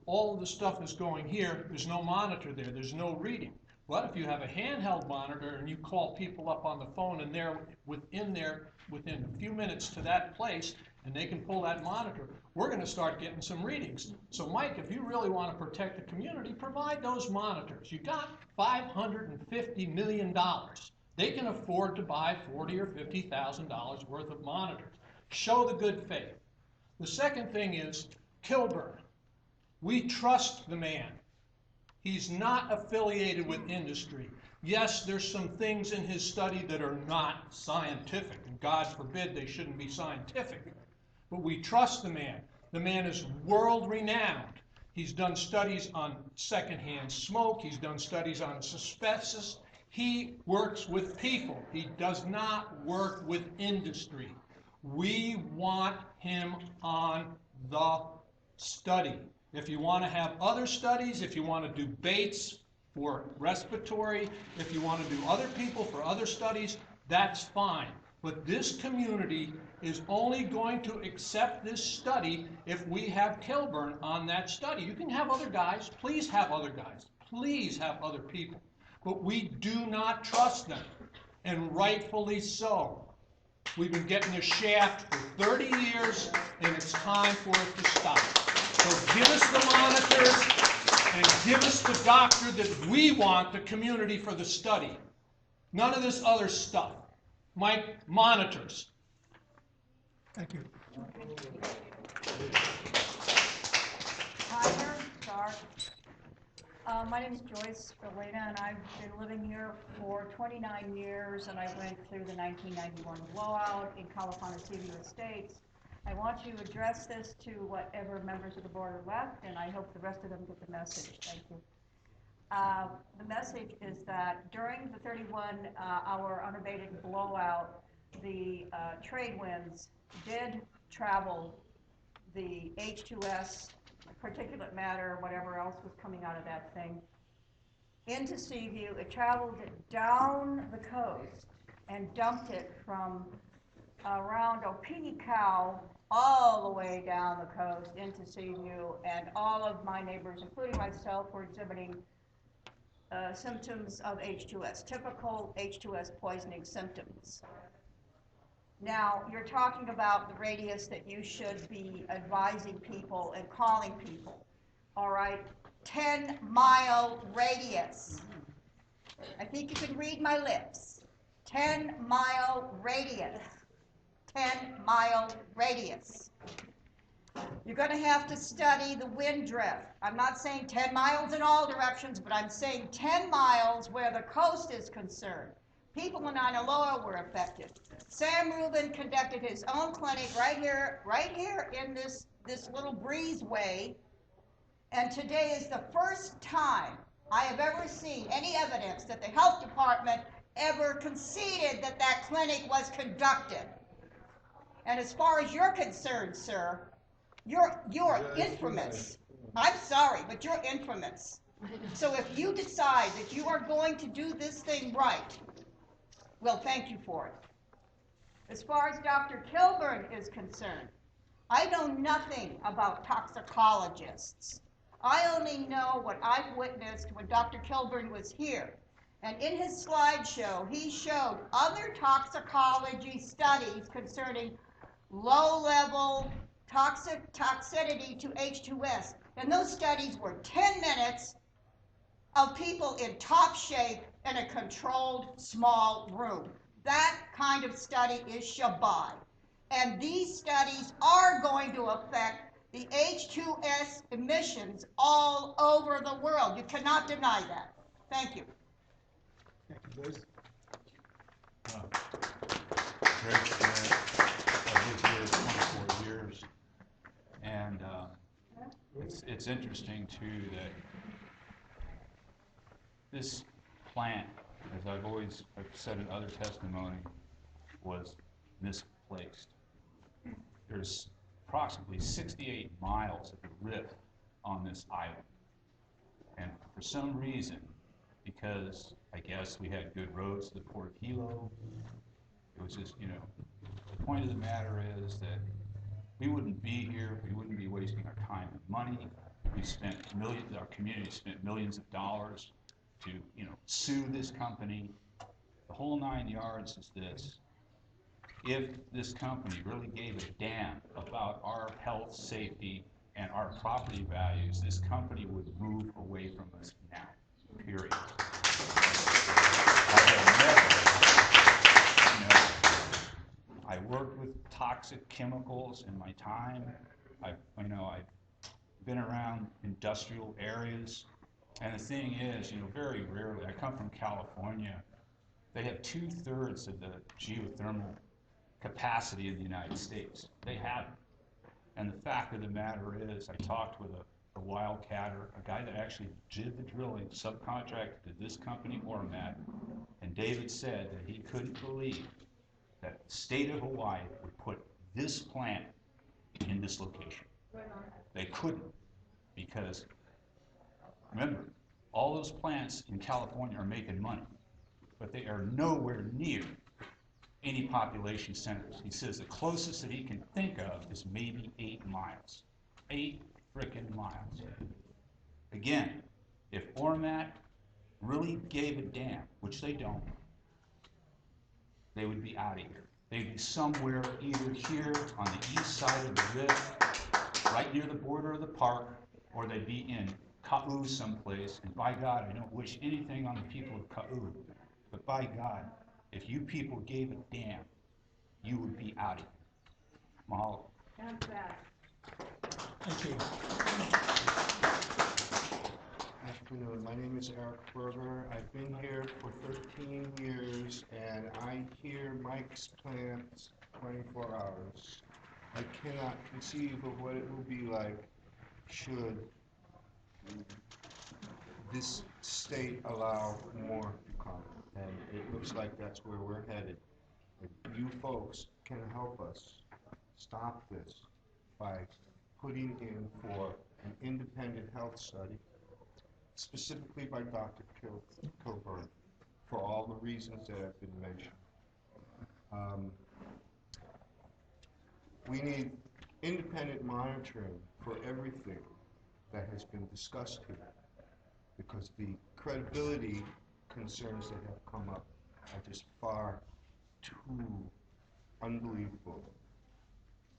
All of the stuff is going here. There's no monitor there. There's no reading. But if you have a handheld monitor and you call people up on the phone and they're within a few minutes to that place and they can pull that monitor, we're going to start getting some readings. So Mike, if you really want to protect the community, provide those monitors. You got $550 million. They can afford to buy $40,000 or $50,000 worth of monitors. Show the good faith. The second thing is Kilburn. We trust the man. He's not affiliated with industry. Yes, there's some things in his study that are not scientific, and God forbid they shouldn't be scientific. But we trust the man. The man is world-renowned. He's done studies on secondhand smoke. He's done studies on asbestos. He works with people. He does not work with industry. We want him on the study. If you want to have other studies, if you want to do Bates for respiratory, if you want to do other people for other studies, that's fine. But this community is only going to accept this study if we have Kilburn on that study. You can have other guys. Please have other guys. Please have other people. But we do not trust them, and rightfully so. We've been getting the shaft for 30 years, and it's time for it to stop. So give us the monitors and give us the doctor that we want, the community, for the study. None of this other stuff. Mike, monitors. Thank you. Hi there, Dark. My name is Joyce Leilani, and I've been living here for 29 years, and I went through the 1991 blowout in California Estates. I want to address this to whatever members of the board are left, and I hope the rest of them get the message. Thank you. The message is that during the 31-hour unabated blowout, the trade winds did travel the H2S, particulate matter, whatever else was coming out of that thing, into Seaview. It traveled it down the coast and dumped it from around Opini Cow all the way down the coast into Seaview, and all of my neighbors, including myself, were exhibiting symptoms of H2S, typical H2S poisoning symptoms. Now, you're talking about the radius that you should be advising people and calling people, all right? 10-mile radius. I think you can read my lips. 10-mile radius. 10-mile radius. You're going to have to study the wind drift. I'm not saying 10 miles in all directions, but I'm saying 10 miles where the coast is concerned. People in Ainaloa were affected. Sam Rubin conducted his own clinic right here in this little breezeway, and today is the first time I have ever seen any evidence that the health department ever conceded that that clinic was conducted. And as far as you're concerned, sir, you're infamous. I'm sorry, but you're infamous. So if you decide that you are going to do this thing right, well, thank you for it. As far as Dr. Kilburn is concerned, I know nothing about toxicologists. I only know what I've witnessed when Dr. Kilburn was here. And in his slideshow, he showed other toxicology studies concerning low-level toxicity to H2S. And those studies were 10 minutes of people in top shape in a controlled small room. That kind of study is shabai. And these studies are going to affect the H2S emissions all over the world. You cannot deny that. Thank you. Thank you, Joyce. Great. I've lived here 24 years, and it's interesting too that this plant, as I've said in other testimony, was misplaced. There's approximately 68 miles of the rift on this island, and for some reason, because I guess we had good roads to the Port of Hilo, it was just, the point of the matter is that we wouldn't be here, we wouldn't be wasting our time and money. We spent our community spent millions of dollars to, sue this company. The whole 9 yards is this. If this company really gave a damn about our health, safety, and our property values, this company would move away from us now, period. I worked with toxic chemicals in my time. I've been around industrial areas. And the thing is, very rarely, I come from California, they have 2/3 of the geothermal capacity in the United States. They have it. And the fact of the matter is, I talked with a wildcatter, a guy that actually did the drilling, subcontracted to this company, Ormat, and David said that he couldn't believe that the state of Hawaii would put this plant in this location. They couldn't, because remember, all those plants in California are making money, but they are nowhere near any population centers. He says the closest that he can think of is maybe 8 miles. 8 frickin' miles. Again, if Ormat really gave a damn, which they don't, they would be out of here. They'd be somewhere either here on the east side of the rift, right near the border of the park, or they'd be in Ka'u someplace. And by God, I don't wish anything on the people of Ka'u, but by God, if you people gave a damn, you would be out of here. Mahalo. And that. Thank you. Afternoon. My name is Eric Berger. I've been here for 13 years, and I hear Mike's plants 24 hours. I cannot conceive of what it will be like should this state allow more to come. And it looks like that's where we're headed. If you folks can help us stop this by putting in for an independent health study, specifically by Dr. Kilburn, for all the reasons that have been mentioned. We need independent monitoring for everything that has been discussed here, because the credibility concerns that have come up are just far too unbelievable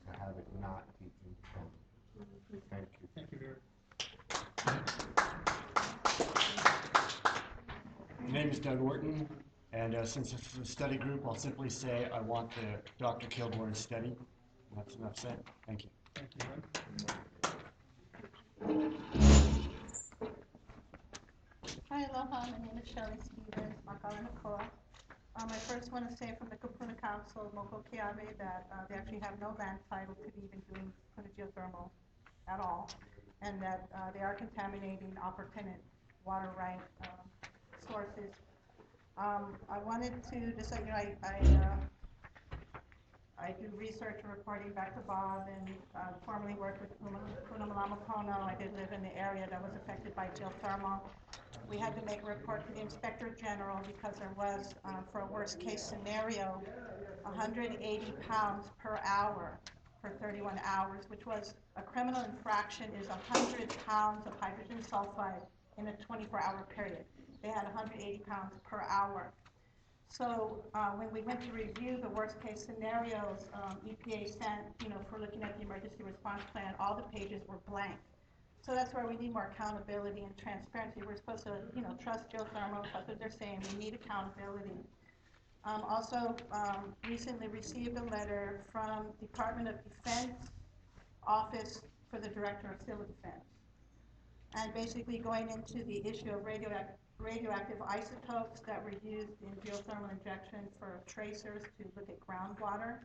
to have it not be independent. Thank you. Thank you, Eric. My name is Doug Orton, and since this is a study group, I'll simply say I want the Dr. Kilborn study. That's enough said. Thank you. Thank you, Hi, aloha. My name is Shelley Stevens, Makala Nakoa. I first want to say from the Kapuna Council, Moko Keawe, that they actually have no land title to be even doing Puna Geothermal at all, and that they are contaminating alternate water right sources. I wanted to just let you know, I do research and reporting back to Bob, and formerly worked with Puna Malama Pono. I did live in the area that was affected by geothermal. We had to make a report to the Inspector General because there was, for a worst case scenario, 180 pounds per hour for 31 hours, which was a criminal infraction, is 100 pounds of hydrogen sulfide in a 24-hour period. They had 180 pounds per hour. So when we went to review the worst case scenarios, EPA sent, for looking at the emergency response plan, all the pages were blank. So that's where we need more accountability and transparency. We're supposed to, trust geothermal. That's what they're saying. We need accountability. Also, recently received a letter from Department of Defense Office for the Director of Civil Defense, and basically going into the issue of radioactive isotopes that were used in geothermal injection for tracers to look at groundwater.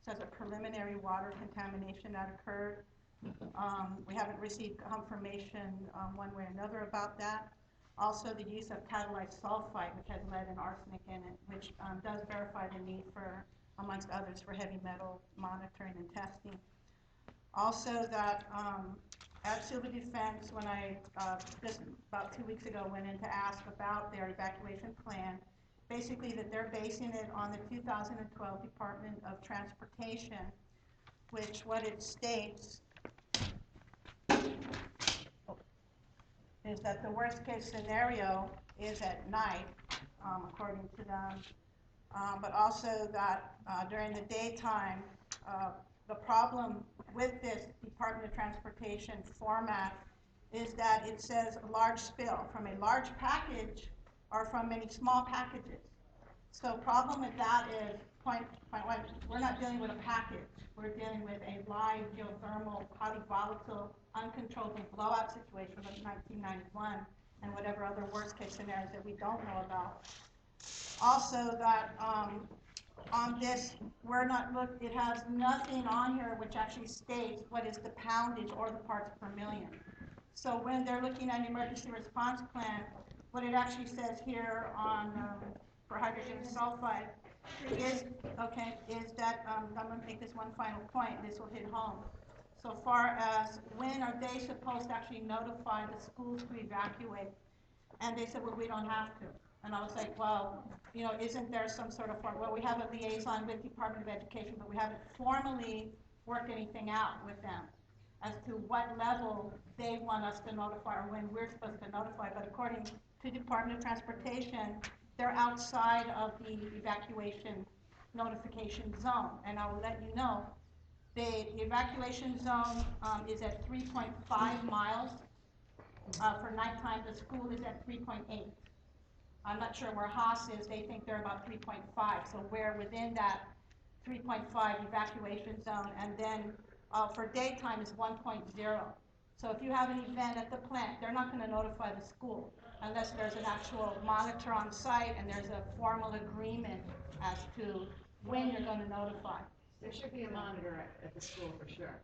So as a preliminary water contamination that occurred. We haven't received confirmation one way or another about that. Also, the use of catalyzed sulfide, which has lead and arsenic in it, which does verify the need for, amongst others, for heavy metal monitoring and testing. Also, that at Civil Defense, when I just about 2 weeks ago went in to ask about their evacuation plan, basically that they're basing it on the 2012 Department of Transportation, which what it states is that the worst case scenario is at night, according to them, but also that during the daytime, the problem with this Department of Transportation format is that it says a large spill from a large package or from many small packages. So problem with that is, point one, we're not dealing with a package. We're dealing with a live geothermal, highly volatile, uncontrollable blowout situation of 1991. and whatever other worst case scenarios that we don't know about. Also that, on this, it has nothing on here which actually states what is the poundage or the parts per million. So when they're looking at an emergency response plan, what it actually says here on, for hydrogen sulfide is that, I'm gonna make this one final point, this will hit home. So far as when are they supposed to actually notify the schools to evacuate? And they said, well, we don't have to. And I was like, well, isn't there some sort of form? Well, we have a liaison with Department of Education, but we haven't formally worked anything out with them as to what level they want us to notify or when we're supposed to notify. But according to Department of Transportation, they're outside of the evacuation notification zone. And I will let you know, the evacuation zone is at 3.5 miles. For nighttime, the school is at 3.8. I'm not sure where Haas is. They think they're about 3.5. So we're within that 3.5 evacuation zone. And then for daytime is 1.0. So if you have an event at the plant, they're not going to notify the school unless there's an actual monitor on site and there's a formal agreement as to when you're going to notify. There should be a monitor at the school for sure.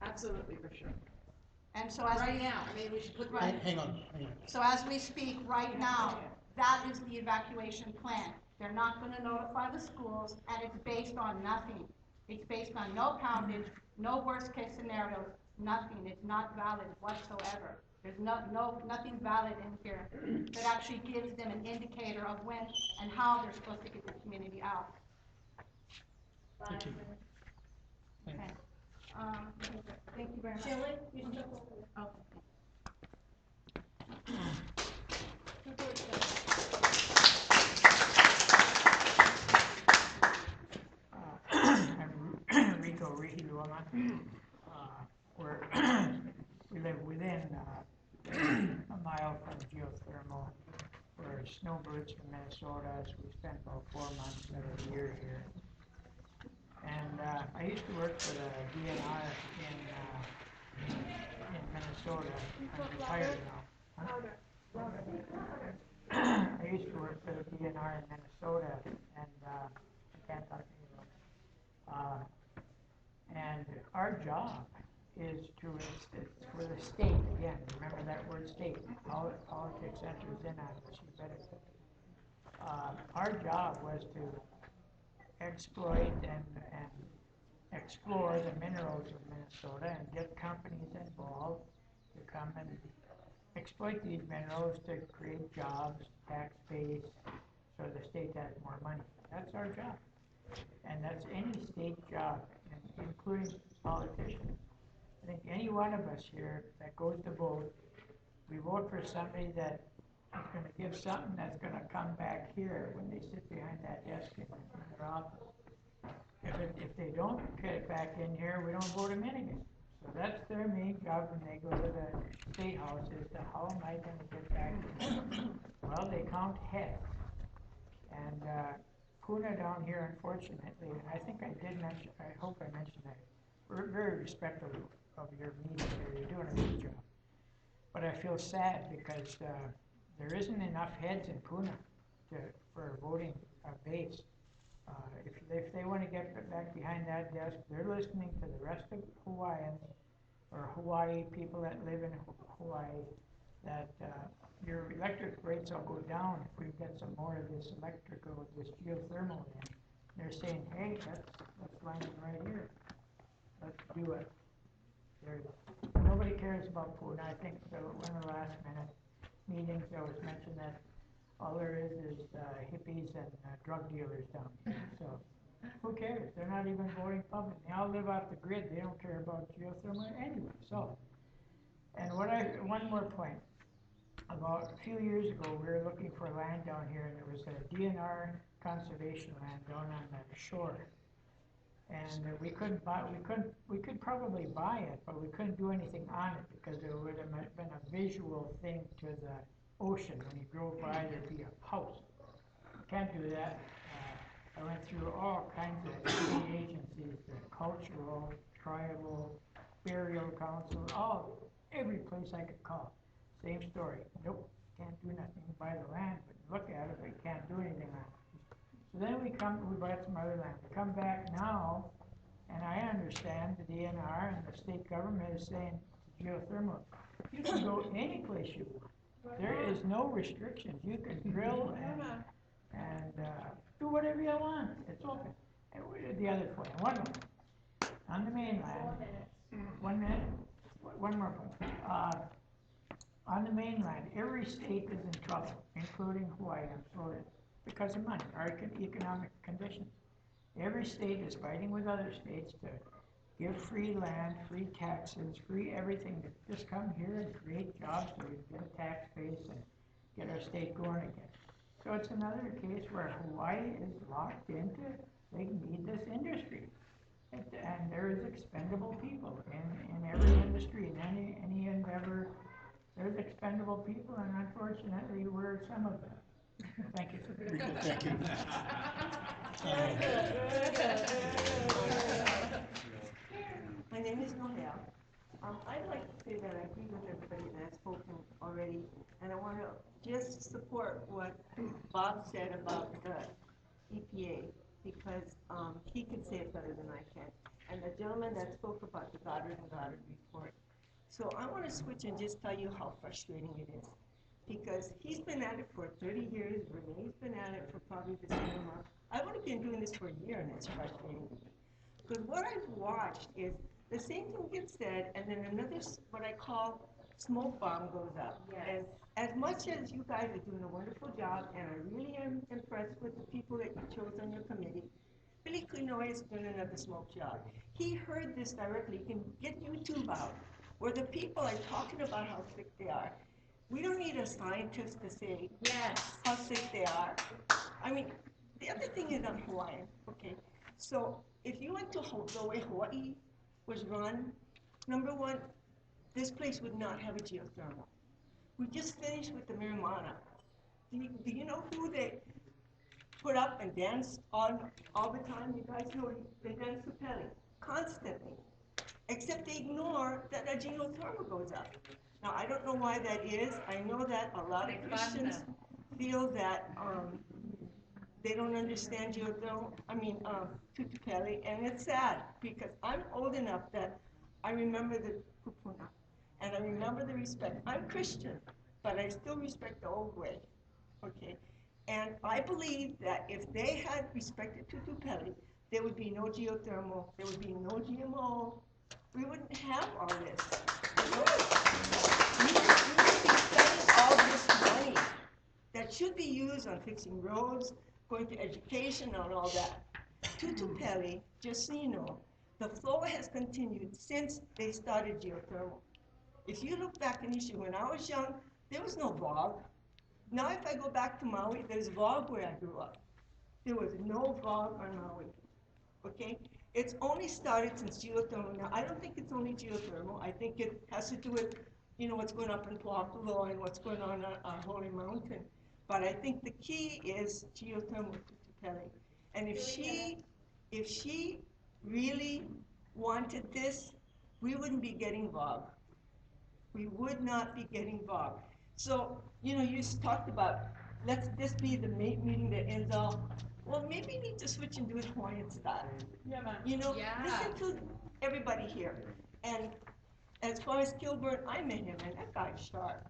Absolutely for sure. And so as right now, I mean, we should put right. Hang on. So as we speak right now, that is the evacuation plan. They're not going to notify the schools, and it's based on nothing. It's based on no poundage, no worst case scenarios, nothing. It's not valid whatsoever. There's nothing valid in here that actually gives them an indicator of when and how they're supposed to get the community out. Thank you. Okay. Thank you very much. Shelley, you still Oh. I'm Rico Rihiluama. We live within a mile from geothermal. We're snowbirds from Minnesota, so we spend about 4 months out of the year here. And I used to work for the DNR in Minnesota. I'm retired now. Huh? I used to work for the DNR in Minnesota, and I can't talk anymore. And our job is it's for the state, again, remember that word state, politics enters in on this, you better. Our job was to exploit and explore the minerals of Minnesota and get companies involved to come and exploit these minerals to create jobs, tax base, so the state has more money. That's our job. And that's any state job, including politicians. I think any one of us here that goes to vote, we vote for somebody that is going to give something that's going to come back here when they sit behind that desk in their office. If they don't get it back in here, we don't vote them in again. So that's their main job when they go to the state house, is to how am I going to get back in? Well, they count heads. And Puna down here, unfortunately, and I think I did mention, I hope I mentioned that, we're very respectful of your meeting here. You're doing a good job. But I feel sad because there isn't enough heads in Puna for a voting base. If they want to get back behind that desk, they're listening to the rest of Hawaiians or Hawaii people that live in Hawaii that your electric rates will go down if we get some more of this electrical, this geothermal in. They're saying, hey, that's landing right here. Let's do it. Nobody cares about Puna. I think one of the last minute meetings there was mentioned that all there is hippies and drug dealers down here. So who cares? They're not even voting public. They all live off the grid. They don't care about geothermal anyway. So, and one more point. About a few years ago, we were looking for land down here, and there was a DNR conservation land down on the shore. And we could probably buy it, but we couldn't do anything on it because it would have been a visual thing to the ocean. When you drove by, there'd be a house. You can't do that. I went through all kinds of state agencies, the cultural, tribal, burial council, every place I could call. Same story. Nope, can't do nothing, you buy the land, but you look at it, but you can't do anything on it. So then we bought some other land, we come back now, and I understand the DNR and the state government is saying to geothermal, you can go any place you want. There is no restrictions, you can drill and do whatever you want, it's open. And the other point, one more, on the mainland, 1 minute, one more point. On the mainland, every state is in trouble, including Hawaii and Florida, because of money, our economic conditions. Every state is fighting with other states to give free land, free taxes, free everything, to just come here and create jobs so we can get a tax base and get our state going again. So it's another case where Hawaii is locked into, they need this industry. And there is expendable people in every industry, in any endeavor. There's expendable people, and unfortunately, we're some of them. Thank you. Thank you. My name is Nohel. I'd like to say that I agree with everybody that has spoken already, and I want to just support what Bob said about the EPA, because he can say it better than I can. And the gentleman that spoke about the Goddard and Goddard report. So I want to switch and just tell you how frustrating it is, because he's been at it for 30 years, Renee's been at it for probably the same amount. I've only been doing this for a year, and it's frustrating me. Because what I've watched is the same thing gets said, and then another, what I call, smoke bomb goes up. Yes. And as much as you guys are doing a wonderful job, and I really am impressed with the people that you chose on your committee, Billy Quinoy is doing another smoke job. He heard this directly. You can get YouTube out, where the people are talking about how sick they are. We don't need a scientist to say how sick they are. I mean, the other thing is on Hawaiian, okay? So if you went to the way Hawaii was run, number one, this place would not have a geothermal. We just finished with the Miramana. Do you know who they put up and dance on all the time? You guys know they dance to Pele constantly, except they ignore that a geothermal goes up. Now, I don't know why that is. I know that a lot of Christians feel that they don't understand geothermal, Tutupele, and it's sad, because I'm old enough that I remember the kupuna, and I remember the respect. I'm Christian, but I still respect the old way, okay? And I believe that if they had respected Tutupele, there would be no geothermal, there would be no GMO, we wouldn't have all this. We would be spending all this money that should be used on fixing roads, going to education and all that. Tutupele, just so you know, the flow has continued since they started geothermal. If you look back in history, when I was young, there was no VOG. Now if I go back to Maui, there's VOG where I grew up. There was no VOG on Maui, okay? It's only started since geothermal. Now, I don't think it's only geothermal. I think it has to do with, what's going up in Puapolo and what's going on Holy Mountain. But I think the key is geothermal Tutupele. And if she really wanted this, we wouldn't be getting VOG. We would not be getting VOG. So, you talked about, let's this be the meeting that ends all. Well, maybe you need to switch and do it Hawaiian style. Yeah, man. Listen to everybody here. And as far as Kilburn, I met him, and that guy's sharp.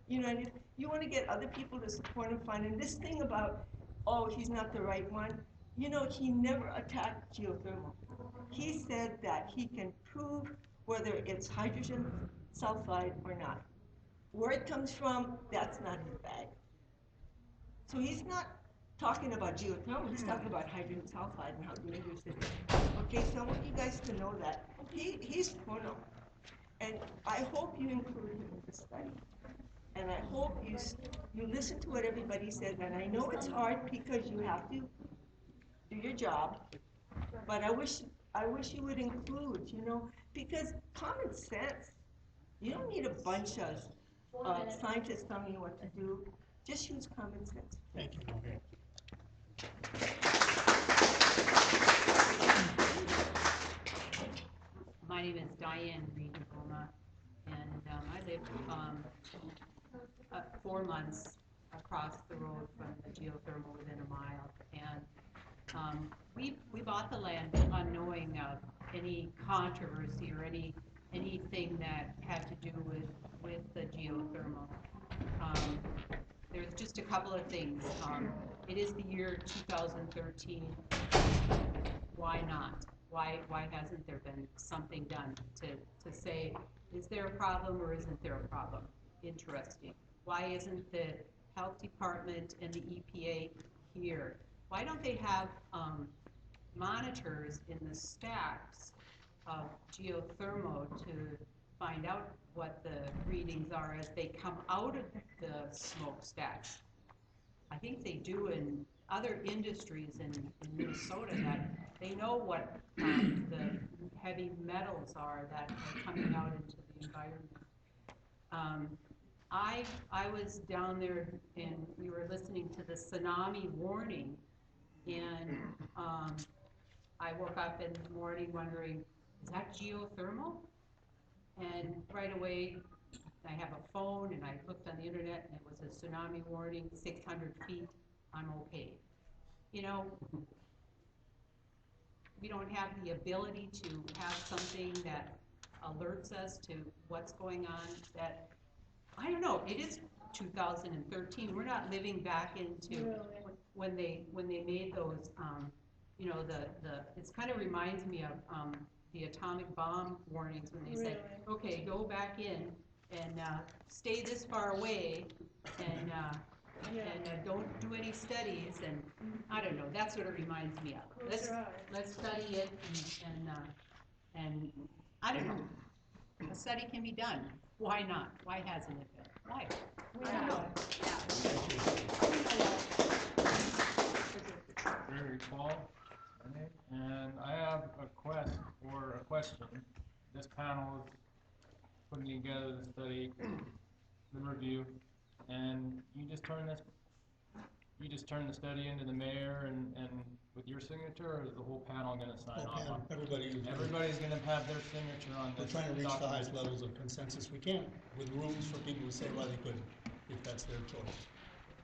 And if you want to get other people to support him, fine. And this thing about, oh, he's not the right one, he never attacked geothermal. He said that he can prove whether it's hydrogen sulfide or not. Where it comes from, that's not his bag. So he's not talking about geothermal, he's talking about hydrogen sulfide and how dangerous it is. Okay, so I want you guys to know that he's Pono. And I hope you include him in the study. And I hope you listen to what everybody says. And I know it's hard because you have to do your job. But I wish you would include, because common sense. You don't need a bunch of scientists telling you what to do. Just use common sense. Thank you. My name is Diane Reed, and I live 4 4 months across the road from the geothermal within a mile. And we bought the land unknowing of any controversy or anything that had to do with the geothermal. There's just a couple of things. It is the year 2013. Why not? Why hasn't there been something done to say, is there a problem or isn't there a problem? Interesting. Why isn't the health department and the EPA here? Why don't they have monitors in the stacks of geothermal to find out what the readings are as they come out of the smokestacks? I think they do in other industries in Minnesota, that they know what the heavy metals are that are coming out into the environment. I was down there and we were listening to the tsunami warning, and I woke up in the morning wondering, is that geothermal? And right away, I have a phone and I looked on the internet and it was a tsunami warning, 600 feet, I'm okay. You know, we don't have the ability to have something that alerts us to what's going on. That, I don't know, it is 2013. We're not living back into when they made those, you know, it kind of reminds me of the atomic bomb warnings when they said, okay, go back in and stay this far away and don't do any studies, and I don't know, that's what it reminds me of. Let's study it, and I don't know, a study can be done. Why not? Why hasn't it been? Why? Very Paul, and I have a question. This panel is putting together the study, the review, and you just turn the study into the mayor and with your signature, or is the whole panel going to sign off on it? Everybody's going to have their signature on this. We're trying to reach the highest levels of consensus we can, with rooms for people to say why they couldn't, if that's their choice.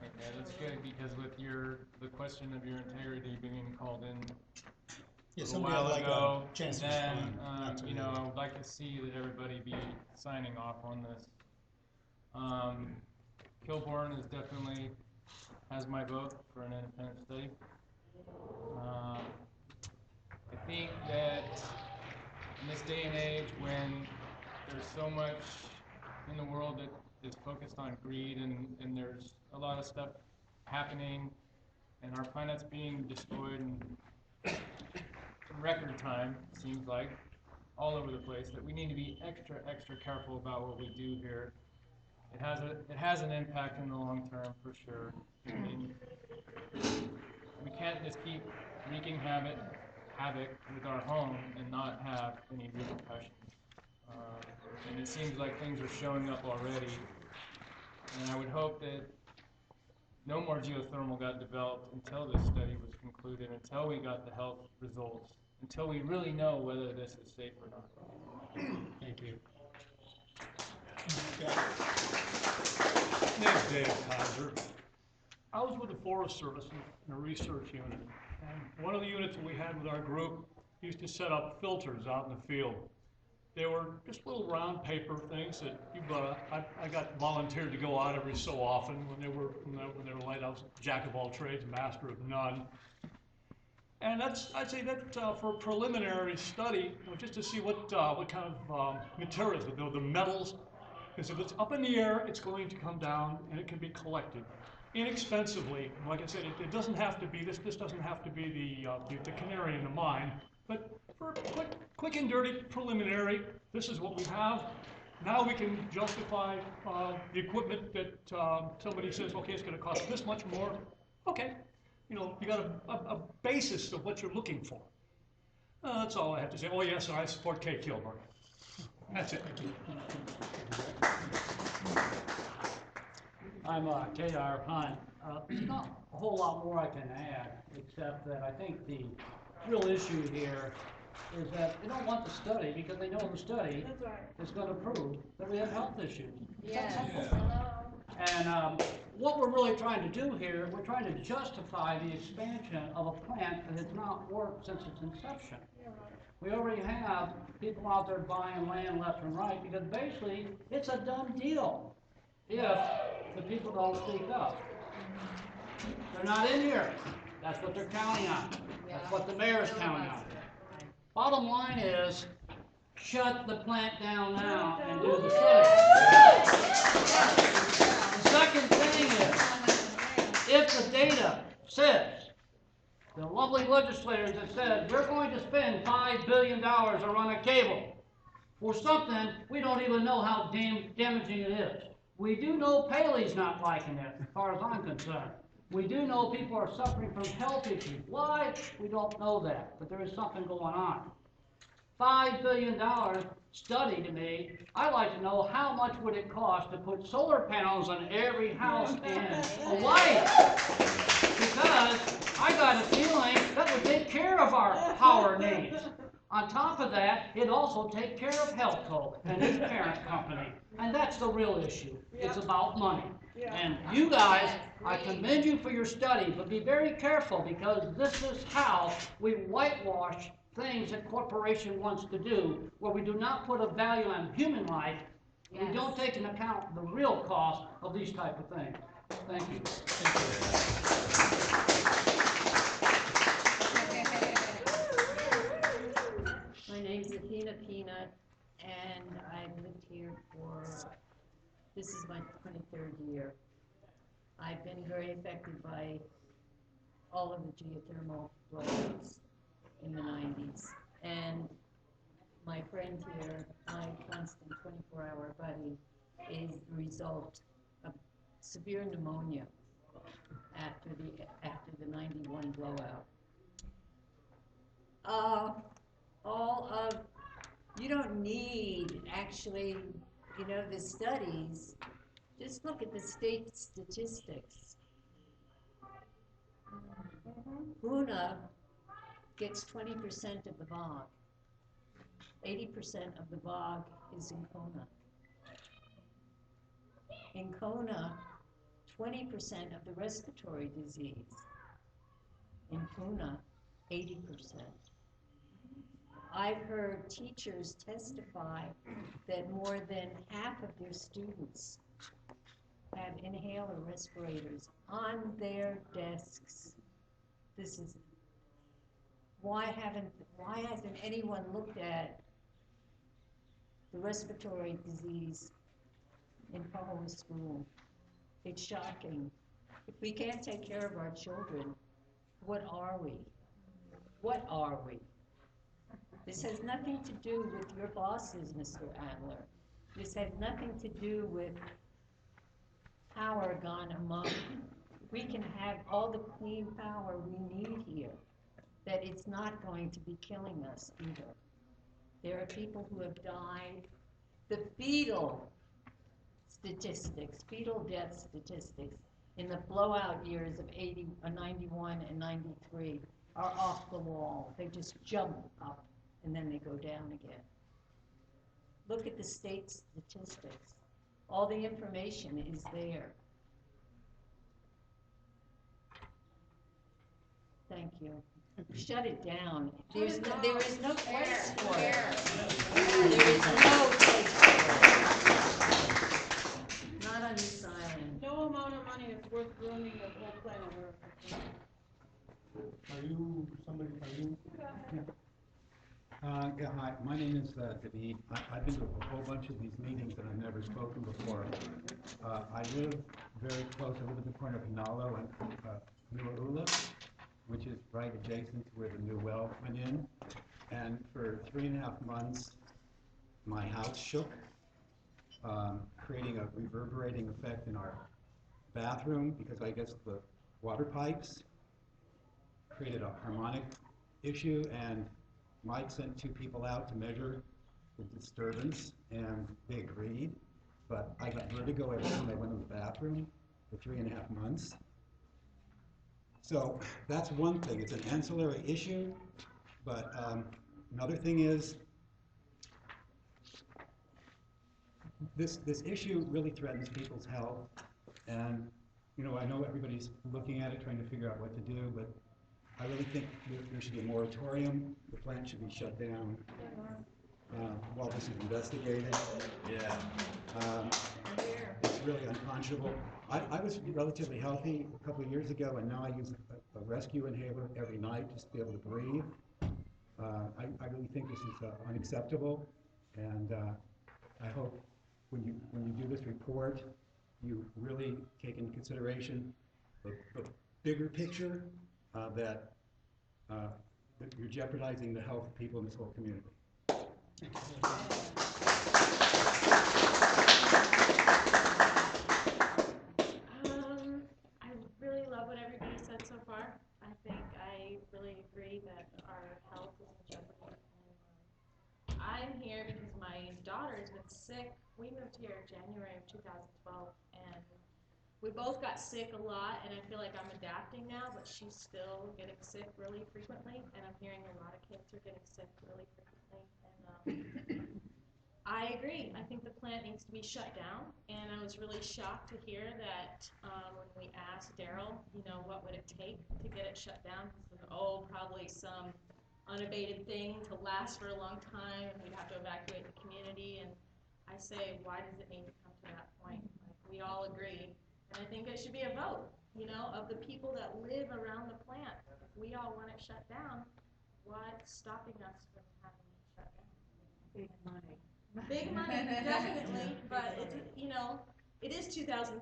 Okay, that's good, because with the question of your integrity being called in a while ago, then, you know, I would like to see that everybody be signing off on this. Kilbourne is definitely has my vote for an independent study. I think that in this day and age, when there's so much in the world that is focused on greed, and there's a lot of stuff happening, and our planet's being destroyed in record time, seems like, all over the place, that we need to be extra careful about what we do here. It has an impact in the long term, for sure. I mean, we can't just keep wreaking havoc with our home and not have any repercussions. And it seems like things are showing up already. And I would hope that no more geothermal got developed until this study was concluded, until we got the health results, until we really know whether this is safe or not. Thank you. Name's Dave Kaiser. I was with the Forest Service in a research unit, and one of the units that we had with our group used to set up filters out in the field. They were just little round paper things that you brought up. I got volunteered to go out every so often when they were light. I was jack of all trades, master of none. And I'd say that for a preliminary study, you know, just to see what kind of materials, the metals, because if it's up in the air, it's going to come down and it can be collected inexpensively. Like I said, it doesn't have to be this doesn't have to be the canary in the mine. But for a quick and dirty preliminary, this is what we have. Now we can justify the equipment that somebody says, okay, it's going to cost this much more. Okay, you know, you got a basis of what you're looking for. That's all I have to say. Oh yes, I support Kay Kilburn. That's it. Thank you. I'm K.R. Hunt. There's not a whole lot more I can add, except that I think the real issue here is that they don't want the study because they know the study is going to prove that we have health issues. Yes. And what we're really trying to do here, we're trying to justify the expansion of a plant that has not worked since its inception. We already have people out there buying land left and right because basically it's a done deal if the people don't speak up. They're not in here. That's what they're counting on. That's what the mayor's counting on. Bottom line is, shut the plant down now and do the study. The second thing is, if the data says, the lovely legislators that said, we're going to spend $5 billion to run a cable for something we don't even know how damaging it is. We do know Paley's not liking it, as far as I'm concerned. We do know people are suffering from health issues. Why? We don't know that, but there is something going on. $5 billion study to me, I'd like to know how much would it cost to put solar panels on every house in Hawaii. Because I got a feeling that would take care of our power needs. On top of that, it also takes care of Helco and his parent company. And that's the real issue. It's about money. And you guys, I commend you for your study, but be very careful because this is how we whitewash things that corporation wants to do, where we do not put a value on human life, and we don't take into account the real cost of these type of things. Thank you. My name's Athena Peanut, and I've lived here for, this is my 23rd year. I've been very affected by all of the geothermal blowouts in the 90s. And my friend here, my constant 24-hour buddy, is the result of severe pneumonia after the 91 blowout. You don't need actually, the studies. Just look at the state statistics. Puna gets 20% of the bog. 80% of the bog is in Kona. In Kona, 20% of the respiratory disease. In Puna, 80%. I've heard teachers testify that more than half of their students have inhaler respirators on their desks. This is, why hasn't anyone looked at the respiratory disease in Pahoa school? It's shocking. If we can't take care of our children, what are we? What are we? This has nothing to do with your bosses, Mr. Adler. This has nothing to do with power gone amok. We can have all the clean power we need here, that it's not going to be killing us either. There are people who have died. The fetal statistics, fetal death statistics in the blowout years of 91 and 93 are off the wall. They just jump up and then they go down again. Look at the state statistics. All the information is there. Thank you. Shut it down. There is no place for it. There is no place for it. Not on this island. No amount of money is worth ruining the whole planet Earth. Are you somebody? Yeah. Yeah, hi, my name is David. I've been to a whole bunch of these meetings and I've never spoken before. I live very close, I live at the corner of Hinalo and Nua'ula, which is right adjacent to where the new well went in. And for 3.5 months, my house shook, creating a reverberating effect in our bathroom because I guess the water pipes created a harmonic issue, and Mike sent 2 people out to measure the disturbance, and they agreed, but I got vertigo every time I went to the bathroom for 3.5 months. So that's one thing. It's an ancillary issue, but another thing is this issue really threatens people's health, And, you know, I know everybody's looking at it, trying to figure out what to do, but I really think there should be a moratorium. The plant should be shut down while this is investigated. Yeah. It's really unconscionable. I was relatively healthy a couple of years ago, and now I use a rescue inhaler every night just to be able to breathe. I really think this is unacceptable, and I hope when you do this report, you really take into consideration the bigger picture that you're jeopardizing the health of people in this whole community. I really love what everybody said so far. I think I really agree that our health is in jeopardy. And, I'm here because my daughter has been sick. We moved here in January of 2012, and we both got sick a lot, and I feel like I'm adapting now, but she's still getting sick really frequently, and I'm hearing a lot of kids are getting sick really frequently. And I agree. I think the plant needs to be shut down, and I was really shocked to hear that when we asked Darryl, you know, what would it take to get it shut down? He said, oh, probably some unabated thing to last for a long time, and we'd have to evacuate the community. And I say, why does it need to come to that point? Like, we all agree, and I think it should be a vote, you know, of the people that live around the plant. If we all want it shut down, what's stopping us from having it shut down? Big money. Big money, definitely, but it's, you know, it is 2013,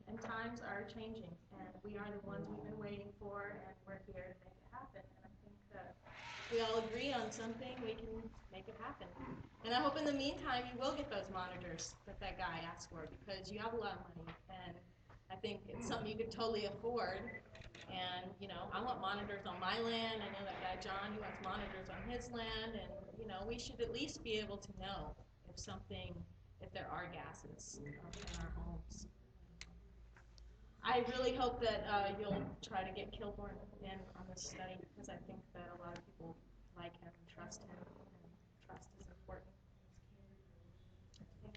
and times are changing, and we are the ones we've been waiting for, and we're here to make it happen. And I think that we all agree on something, we can make it happen. And I hope in the meantime you will get those monitors that guy asked for, because you have a lot of money, and I think it's something you could totally afford. And, you know, I want monitors on my land. I know that guy John, he wants monitors on his land, and, you know, we should at least be able to know if there are gases in our homes. I really hope that you'll try to get Kilborn in on this study, because I think that a lot of people like him and trust him, and trust is important.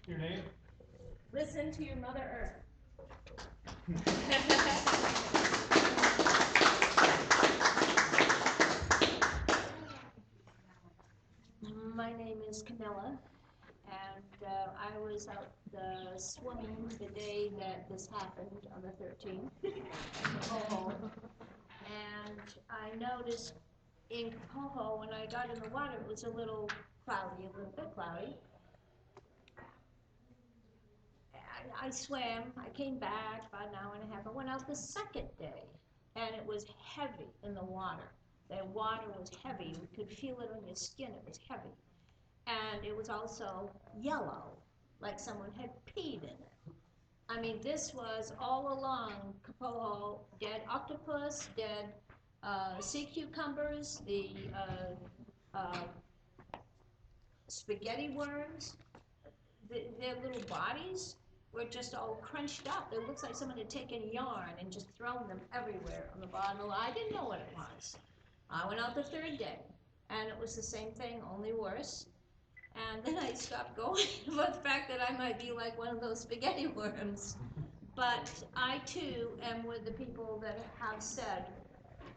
Your name? Listen to your Mother Earth. My name is Camilla, and I was out swimming the day that this happened on the 13th in Pohoa, and I noticed in Pohoa when I got in the water it was a little bit cloudy. I swam, I came back about an hour and a half. I went out the second day, and it was heavy in the water. The water was heavy. You could feel it on your skin. It was heavy. And it was also yellow, like someone had peed in it. I mean, this was all along Pohoa, dead octopus, dead sea cucumbers, the spaghetti worms, their little bodies were just all crunched up. It looks like someone had taken yarn and just thrown them everywhere on the bottom of the line. I didn't know what it was. I went out the third day, and it was the same thing, only worse. And then I stopped going for the fact that I might be like one of those spaghetti worms. But I, too, am with the people that have said,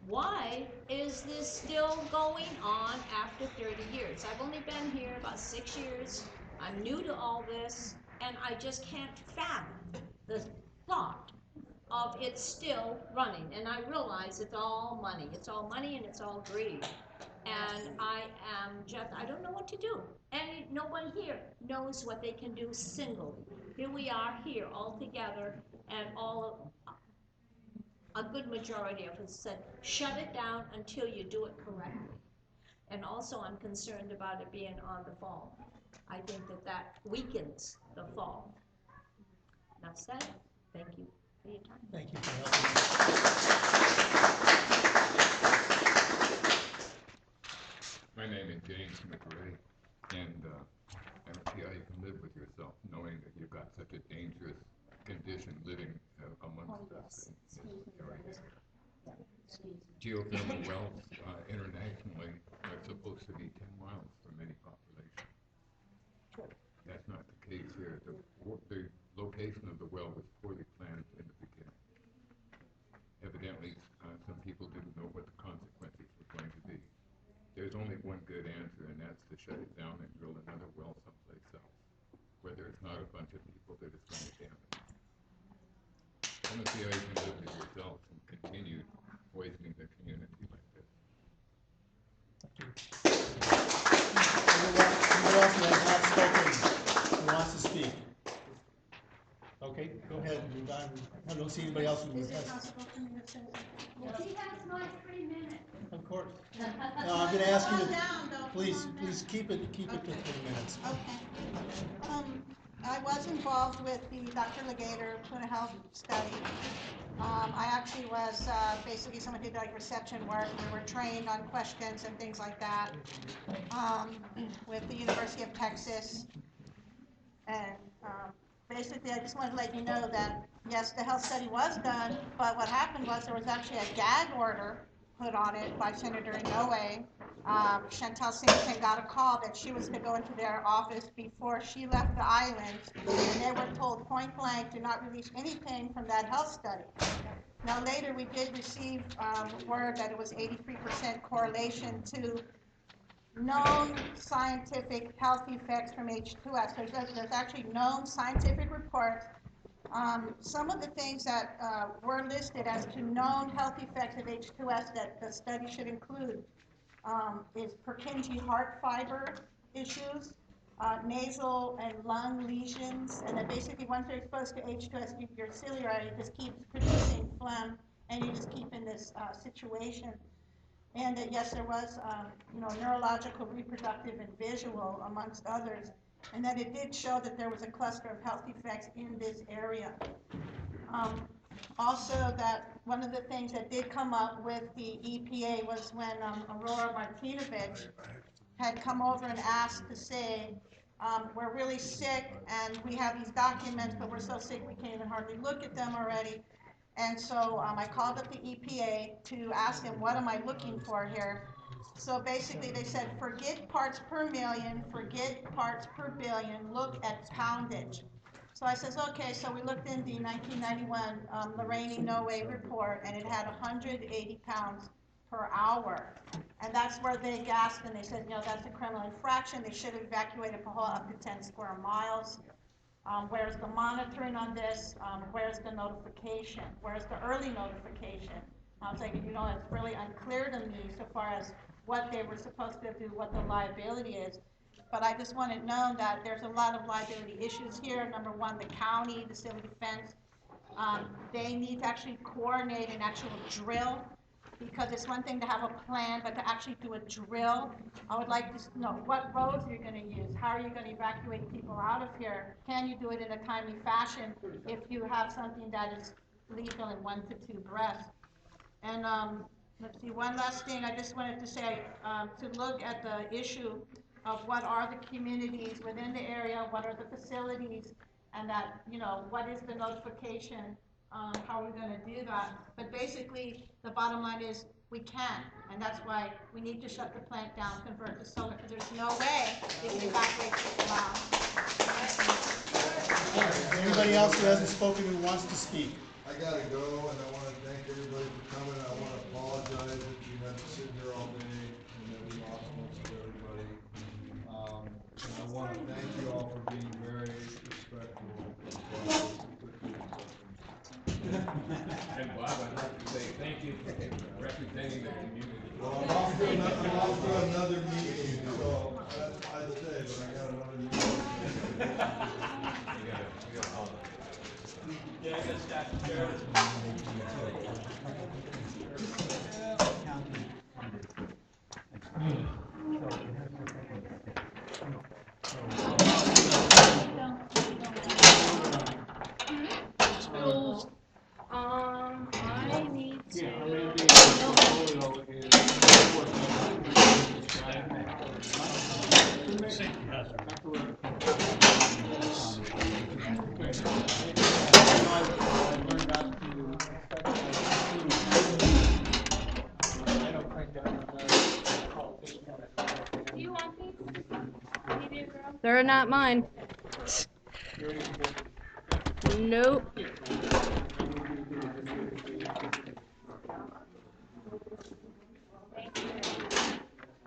why is this still going on after 30 years? I've only been here about 6 years. I'm new to all this, and I just can't fathom the thought of it still running. And I realize it's all money. It's all money and it's all greed. And I don't know what to do. And no one here knows what they can do singly. Here we are here all together, and a good majority of us said, shut it down until you do it correctly. And also I'm concerned about it being on the fall. I think that weakens the fall. Enough said. Thank you for your time. Thank you for helping. My name is James McRae, and I don't see how you can live with yourself knowing that you've got such a dangerous condition living amongst us in this area. Geothermal wells internationally are supposed to be 10 miles from any population. That's not the case here. The location of the well was poorly planned in the there's only one good answer, and that's to shut it down and drill another well someplace else, where there's not a bunch of people that it's going to damage. I don't see how you can live with yourself and continue poisoning the community like this. Anyone else that has not spoken, who wants to speak? Okay, go ahead, I don't see anybody else who Is it has. possible for me to say something? He has my 3 minutes. Of course. No, I'm gonna ask you Calm to, down, though. please, Calm down. please keep it to 3 minutes. Okay. I was involved with the Dr. Legator Puna Health study. I actually was basically someone who did like reception work. We were trained on questions and things like that with the University of Texas. And basically, I just wanted to let you know that, yes, the health study was done, but what happened was there was actually a gag order put on it by Senator Inouye. Chantal Singleton got a call that she was to go into their office before she left the island, and they were told point blank to not release anything from that health study. Now later we did receive word that it was 83% correlation to known scientific health effects from H2S. There's actually known scientific reports. Some of the things that were listed as to known health effects of H2S that the study should include is Purkinje heart fiber issues, nasal and lung lesions, and then basically once you're exposed to H2S, your ciliary just keeps producing phlegm, and you just keep in this situation. And that yes, there was neurological, reproductive, and visual amongst others, and that it did show that there was a cluster of health effects in this area. Also, that one of the things that did come up with the EPA was when Aurora Martinovich had come over and asked to say, we're really sick and we have these documents, but we're so sick we can't even hardly look at them already. And so I called up the EPA to ask them, what am I looking for here? So basically they said, forget parts per million, forget parts per billion, look at poundage. So I says, okay, so we looked in the 1991 Rene Siracusa report, and it had 180 pounds per hour. And that's where they gasped and they said, that's a criminal infraction. They should have evacuated Pahoa up to 10 square miles. Where's the monitoring on this? Where's the notification? Where's the early notification? I was like, it's really unclear to me so far as what they were supposed to do, what the liability is. But I just want it known that there's a lot of liability issues here. Number one, the county, the civil defense, they need to actually coordinate an actual drill, because it's one thing to have a plan, but to actually do a drill. I would like to know what roads you're going to use. How are you going to evacuate people out of here? Can you do it in a timely fashion if you have something that is lethal in 1 to 2 breaths? And let's see, one last thing I just wanted to say, to look at the issue of what are the communities within the area, what are the facilities, and that, what is the notification, how are we going to do that? But basically, the bottom line is we can, and that's why we need to shut the plant down, convert to solar, because there's no way they can evacuate people out. Anybody else who hasn't spoken who wants to speak? I gotta go, and I wanna thank everybody for coming. I wanna apologize that you had to sit here all day and that we lost most of everybody. And I wanna thank you all for being very respectful of And Bob, I'd like to say thank you for representing the community. Well, I'm off to another meeting, so I'd stay, but I got another meeting. We got all of it. Yeah, I guess Dr. Jarrett. Schools, I need to. Do you want these? They're not mine. Nope.